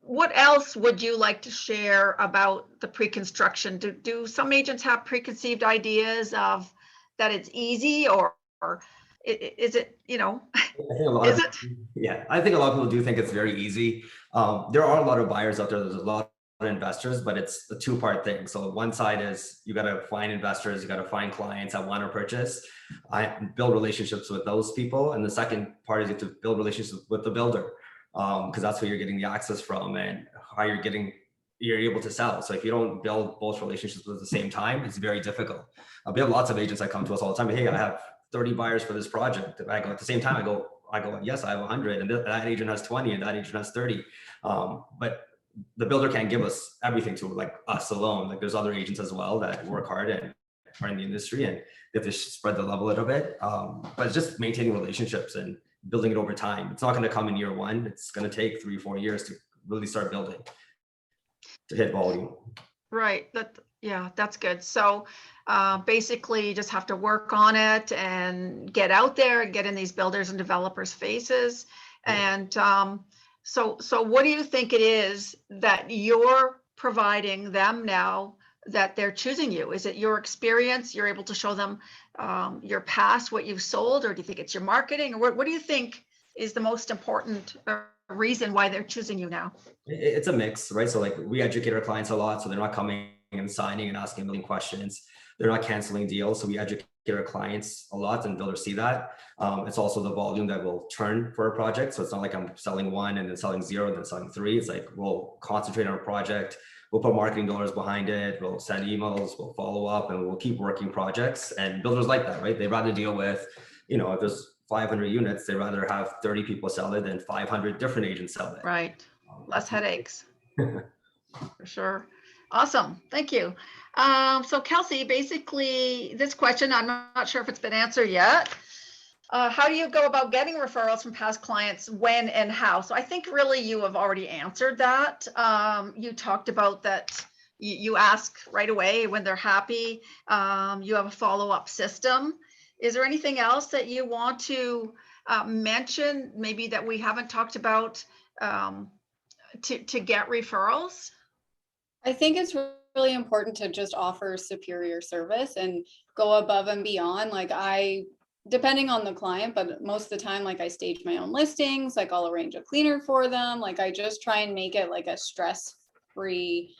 what else would you like to share about the pre-construction? Do some agents have preconceived ideas of that it's easy, or is it, I think a lot of people do think it's very easy. There are a lot of buyers out there. There's a lot of investors, but it's a two-part thing. So one side is you got to find investors, you got to find clients that want to purchase, build relationships with those people. And the second part is you have to build relationships with the builder, because that's where you're getting the access from and how you're able to sell. So if you don't build both relationships at the same time, it's very difficult. We have lots of agents that come to us all the time. Hey, I have 30 buyers for this project. I go at the same time, I go, yes, I have 100, and that agent has 20, and that agent has 30. But the builder can't give us everything to like us alone. Like there's other agents as well that work hard and are in the industry, and they have to spread the love a little bit. But it's just maintaining relationships and building it over time. It's not going to come in year one. It's going to take 3-4 years to really start building to hit volume. Right. That's good. So basically you just have to work on it and get out there and get in these builders and developers' faces. And so what do you think it is that you're providing them now that they're choosing you? Is it your experience? You're able to show them your past, what you've sold, or do you think it's your marketing? Or what do you think is the most important reason why they're choosing you now? It's a mix, right? So like we educate our clients a lot, so they're not coming and signing and asking a million questions. They're not canceling deals. So we educate our clients a lot, and builders see that. It's also the volume that will turn for a project. So it's not like I'm selling one and then selling 0 and then selling 3. It's like we'll concentrate on a project. We'll put marketing dollars behind it. We'll send emails, we'll follow up, and we'll keep working projects. And builders like that, right? They'd rather deal with, if there's 500 units, they'd rather have 30 people sell it than 500 different agents sell it. Right. Less headaches. For sure. Awesome. Thank you. So Kelsi, basically this question, I'm not sure if it's been answered yet. How do you go about getting referrals from past clients, when and how? So I think really you have already answered that. You talked about that you ask right away when they're happy. You have a follow-up system. Is there anything else that you want to mention, maybe that we haven't talked about, to get referrals? I think it's really important to just offer superior service and go above and beyond. Like depending on the client, but most of the time, like I stage my own listings, like I'll arrange a cleaner for them. Like I just try and make it like a stress-free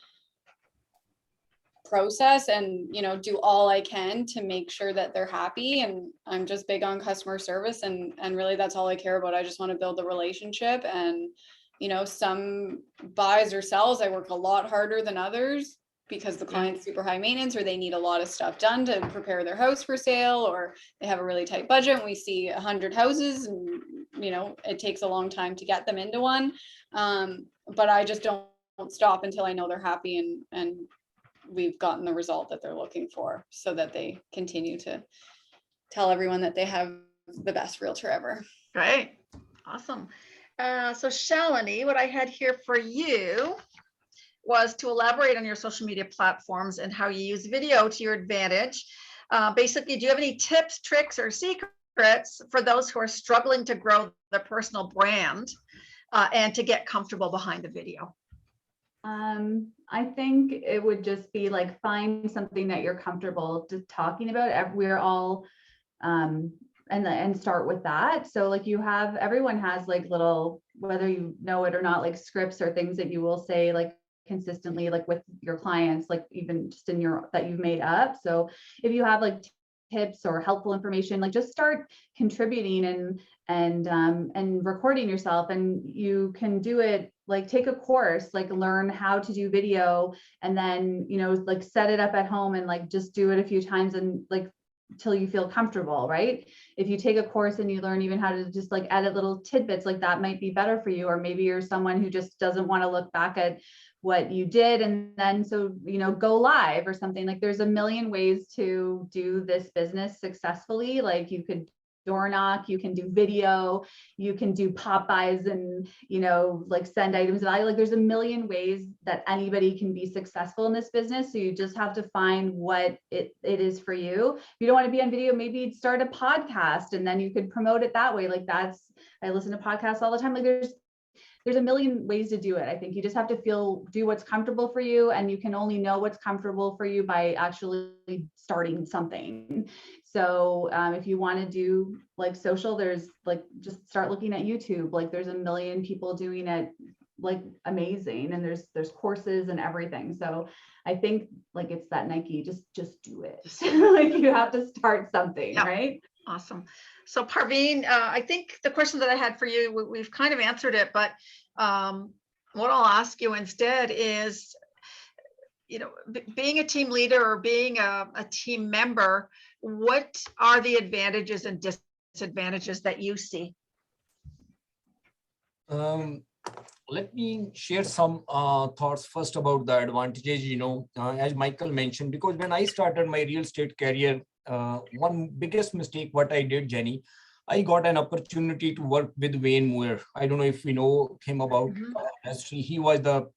process and, you know, do all I can to make sure that they're happy. And I'm just big on customer service, and really that's all I care about. I just want to build a relationship. And, you know, some buys or sells, I work a lot harder than others because the client's super high maintenance, or they need a lot of stuff done to prepare their house for sale, or they have a really tight budget and we see 100 houses and, you know, it takes a long time to get them into one. But I just don't stop until I know they're happy and we've gotten the result that they're looking for, so that they continue to tell everyone that they have the best realtor ever. Great. Awesome. So Shaleni, what I had here for you was to elaborate on your social media platforms and how you use video to your advantage. Basically, do you have any tips, tricks, or secrets for those who are struggling to grow their personal brand and to get comfortable behind the video? I think it would just be like, find something that you're comfortable just talking about. We're all, and start with that. So like everyone has like little, whether you know it or not, like scripts or things that you will say like consistently, like with your clients, like even just in that you've made up. So if you have like tips or helpful information, like just start contributing and recording yourself. And you can do it, like take a course, like learn how to do video, and then, you know, like set it up at home and like just do it a few times and like till you feel comfortable, right? If you take a course and you learn even how to just like edit little tidbits, like that might be better for you. Or maybe you're someone who just doesn't want to look back at what you did and then, so, you know, go live or something. Like there's a million ways to do this business successfully. Like you could door knock, you can do video, you can do pop-bys and, you know, like send items of value. Like there's a million ways that anybody can be successful in this business. So you just have to find what it is for you. If you don't want to be on video, maybe start a podcast and then you could promote it that way. Like I listen to podcasts all the time. Like there's a million ways to do it. I think you just have to do what's comfortable for you, and you can only know what's comfortable for you by actually starting something. So if you want to do like social, there's like, just start looking at YouTube. Like there's a million people doing it like amazing, and there's courses and everything. So I think like it's that Nike, just do it. Like you have to start something, right? Awesome. So Parveen, I think the question that I had for you, we've kind of answered it, but what I'll ask you instead is, you know, being a team leader or being a team member, what are the advantages and disadvantages that you see? Let me share some thoughts first about the advantages, you know, as Michael mentioned, because when I started my real estate career, one biggest mistake what I did, Jenny, I got an opportunity to work with Wayne Moore. I don't know if we know him about industry. He was the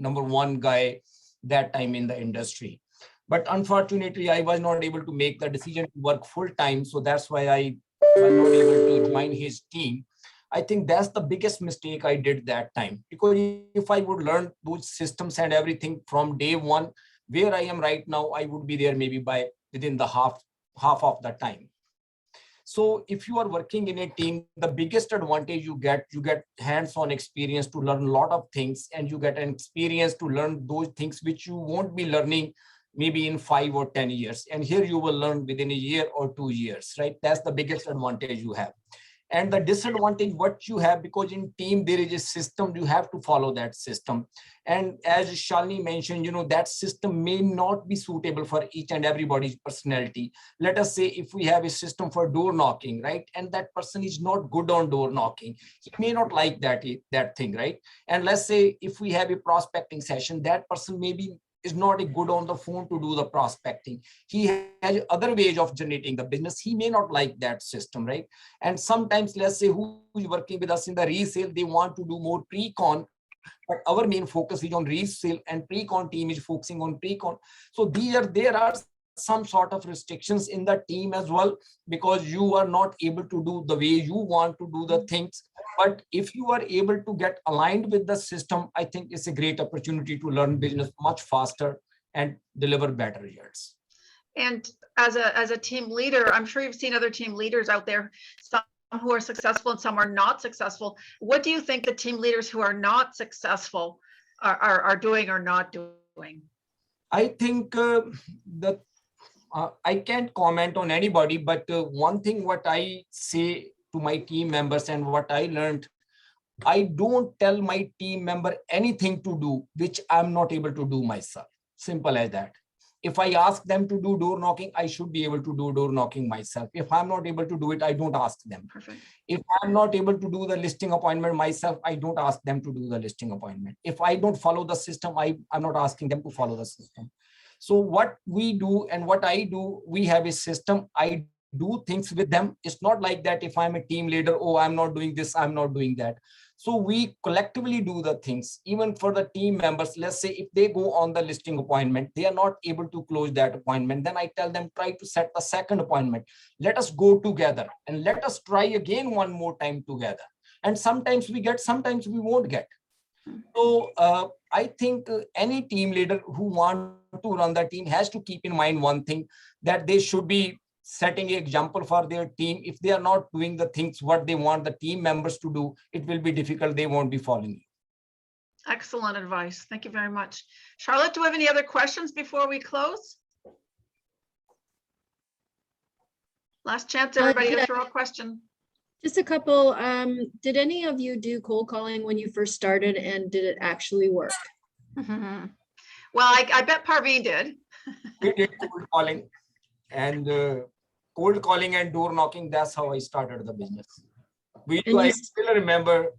#1 guy that time in the industry. But unfortunately, I was not able to make the decision to work full time. So that's why I was not able to join his team. I think that's the biggest mistake I did that time, because if I would learn those systems and everything from day one, where I am right now, I would be there maybe by within the half of the time. So if you are working in a team, the biggest advantage you get hands-on experience to learn a lot of things, and you get an experience to learn those things which you won't be learning maybe in 5 or 10 years. And here you will learn within a year or 2 years, right? That's the biggest advantage you have. And the disadvantage what you have, because in team there is a system, you have to follow that system. And as Shaleni mentioned, you know, that system may not be suitable for each and everybody's personality. Let us say if we have a system for door knocking, right? And that person is not good on door knocking, he may not like that thing, right? And let's say if we have a prospecting session, that person may be is not good on the phone to do the prospecting. He has other ways of generating the business. He may not like that system, right? And sometimes, let's say who is working with us in the resale, they want to do more pre-con, but our main focus is on resale and pre-con team is focusing on pre-con. So there are some sort of restrictions in the team as well, because you are not able to do the way you want to do the things. But if you are able to get aligned with the system, I think it's a great opportunity to learn business much faster and deliver better results. And as a team leader, I'm sure you've seen other team leaders out there, some who are successful and some are not successful. What do you think the team leaders who are not successful are doing or not doing? I think I can't comment on anybody, but one thing what I say to my team members and what I learned, I don't tell my team member anything to do which I'm not able to do myself. Simple as that. If I ask them to do door knocking, I should be able to do door knocking myself. If I'm not able to do it, I don't ask them. Perfect. If I'm not able to do the listing appointment myself, I don't ask them to do the listing appointment. If I don't follow the system, I'm not asking them to follow the system. So what we do and what I do, we have a system. I do things with them. It's not like that if I'm a team leader, oh, I'm not doing this, I'm not doing that. So we collectively do the things. Even for the team members, let's say if they go on the listing appointment, they are not able to close that appointment, then I tell them, try to set the second appointment. Let us go together and let us try again one more time together. And sometimes we get, sometimes we won't get. So I think any team leader who wants to run the team has to keep in mind one thing, that they should be setting an example for their team. If they are not doing the things what they want the team members to do, it will be difficult. They won't be following you. Excellent advice. Thank you very much. Charlotte, do we have any other questions before we close? Last chance, everybody, to throw a question. Just a couple. Did any of you do cold calling when you first started, and did it actually work? Well, I bet Parveen did. We did cold calling, and cold calling and door knocking, that's how I started the business. I still remember,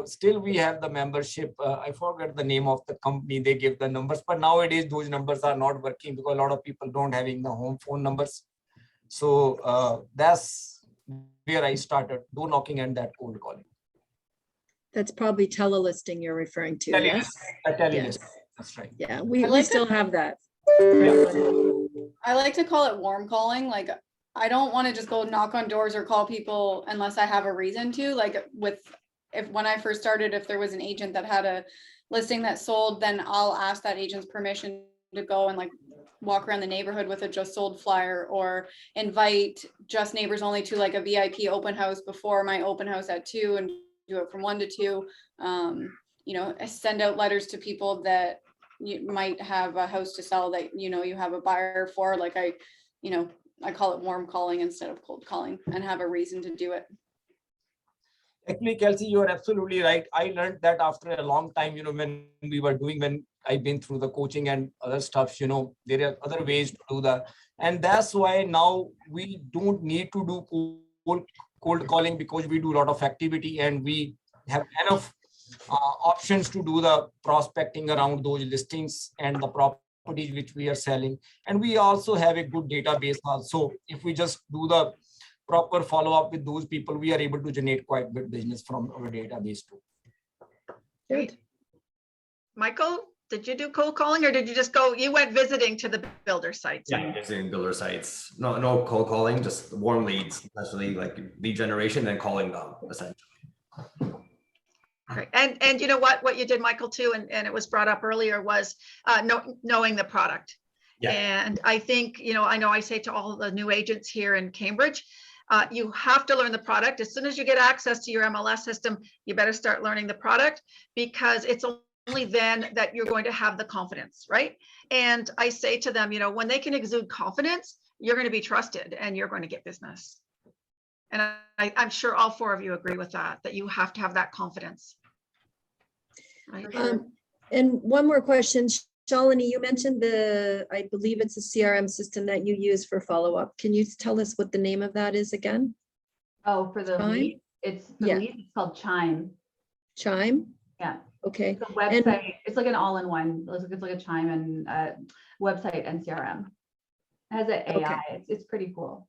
still we have the membership. I forget the name of the company, they give the numbers, but nowadays those numbers are not working because a lot of people don't having the home phone numbers. So that's where I started, door knocking and that cold calling. That's probably telelisting you're referring to, yes? Yes. That's right. Yeah, we still have that. I like to call it warm calling. Like, I don't want to just go knock on doors or call people unless I have a reason to. Like when I first started, if there was an agent that had a listing that sold, then I'll ask that agent's permission to go and like walk around the neighborhood with a just sold flyer, or invite just neighbors only to like a VIP open house before my open house at 2 and do it from 1 to 2. I send out letters to people that you might have a house to sell that you have a buyer for. Like I call it warm calling instead of cold calling, and have a reason to do it. Actually, Kelsi, you are absolutely right. I learned that after a long time, when I've been through the coaching and other stuff, there are other ways to do that. And that's why now we don't need to do cold calling, because we do a lot of activity and we have enough options to do the prospecting around those listings and the properties which we are selling. And we also have a good database also. If we just do the proper follow-up with those people, we are able to generate quite good business from our database too. Great. Michael, did you do cold calling, or did you just go, you went visiting to the builder sites? Yeah, visiting builder sites. No cold calling, just warm leads, especially like lead generation and calling them essentially. Great. And you know what you did, Michael, too, and it was brought up earlier, was knowing the product. Yeah. And I think, I know I say to all the new agents here in Cambridge, you have to learn the product. As soon as you get access to your MLS system, you better start learning the product, because it's only then that you're going to have the confidence, right? And I say to them, when they can exude confidence, you're going to be trusted and you're going to get business. And I'm sure all 4 of you agree with that you have to have that confidence. Right? And one more question. Shaleni, you mentioned I believe it's a CRM system that you use for follow-up. Can you tell us what the name of that is again? Oh, for the lead? It's called Chime. Chime? Yeah. Okay. It's a website. It's like an all-in-one. It's like a Chime and website and CRM. It has an AI. It's pretty cool.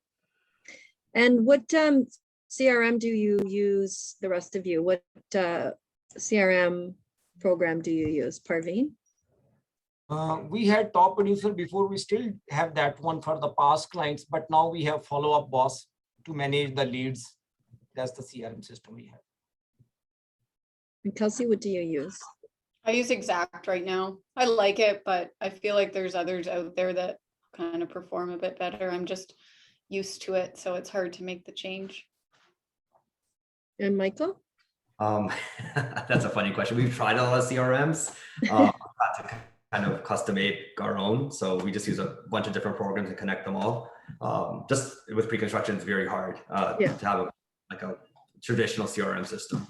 And what CRM do you use, the rest of you? What CRM program do you use, Parveen? We had Top Producer before. We still have that one for the past clients, but now we have Follow Up Boss to manage the leads. That's the CRM system we have. And Kelsi, what do you use? I use Exact right now. I like it, but I feel like there's others out there that kind of perform a bit better. I'm just used to it, so it's hard to make the change. And Michael? That's a funny question. We've tried a lot of CRMs. Had to kind of custom make our own. So we just use a bunch of different programs and connect them all. Just with pre-construction, it's very hard to have a traditional CRM system.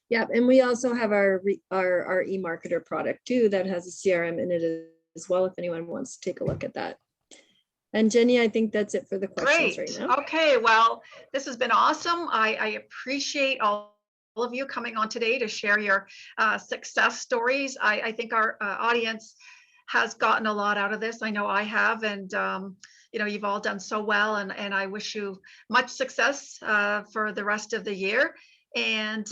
Yeah, and we also have our eMarketer product too that has a CRM in it as well, if anyone wants to take a look at that. And Jenny, I think that's it for the questions Great. right now. Okay, well, this has been awesome. I appreciate all of you coming on today to share your success stories. I think our audience has gotten a lot out of this. I know I have, and you know, you've all done so well, and I wish you much success for the rest of the year. And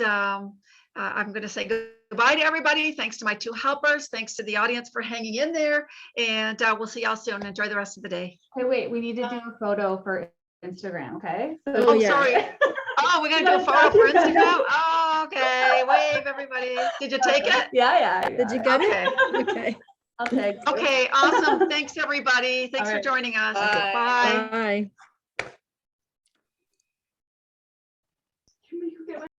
I'm going to say goodbye to everybody. Thanks to my two helpers. Thanks to the audience for hanging in there. And we'll see y'all soon. Enjoy the rest of the day. Hey, wait, we need to do a photo for Instagram, okay? So, Oh, yeah. Sorry. Oh, we're going to do a photo for Instagram? Oh, okay. Wave, everybody. Did you take it? Yeah. Did you get Okay. it? Okay. I'll take it. Okay, awesome. Thanks, everybody. Thanks All for right. joining us. Bye. Bye. Bye.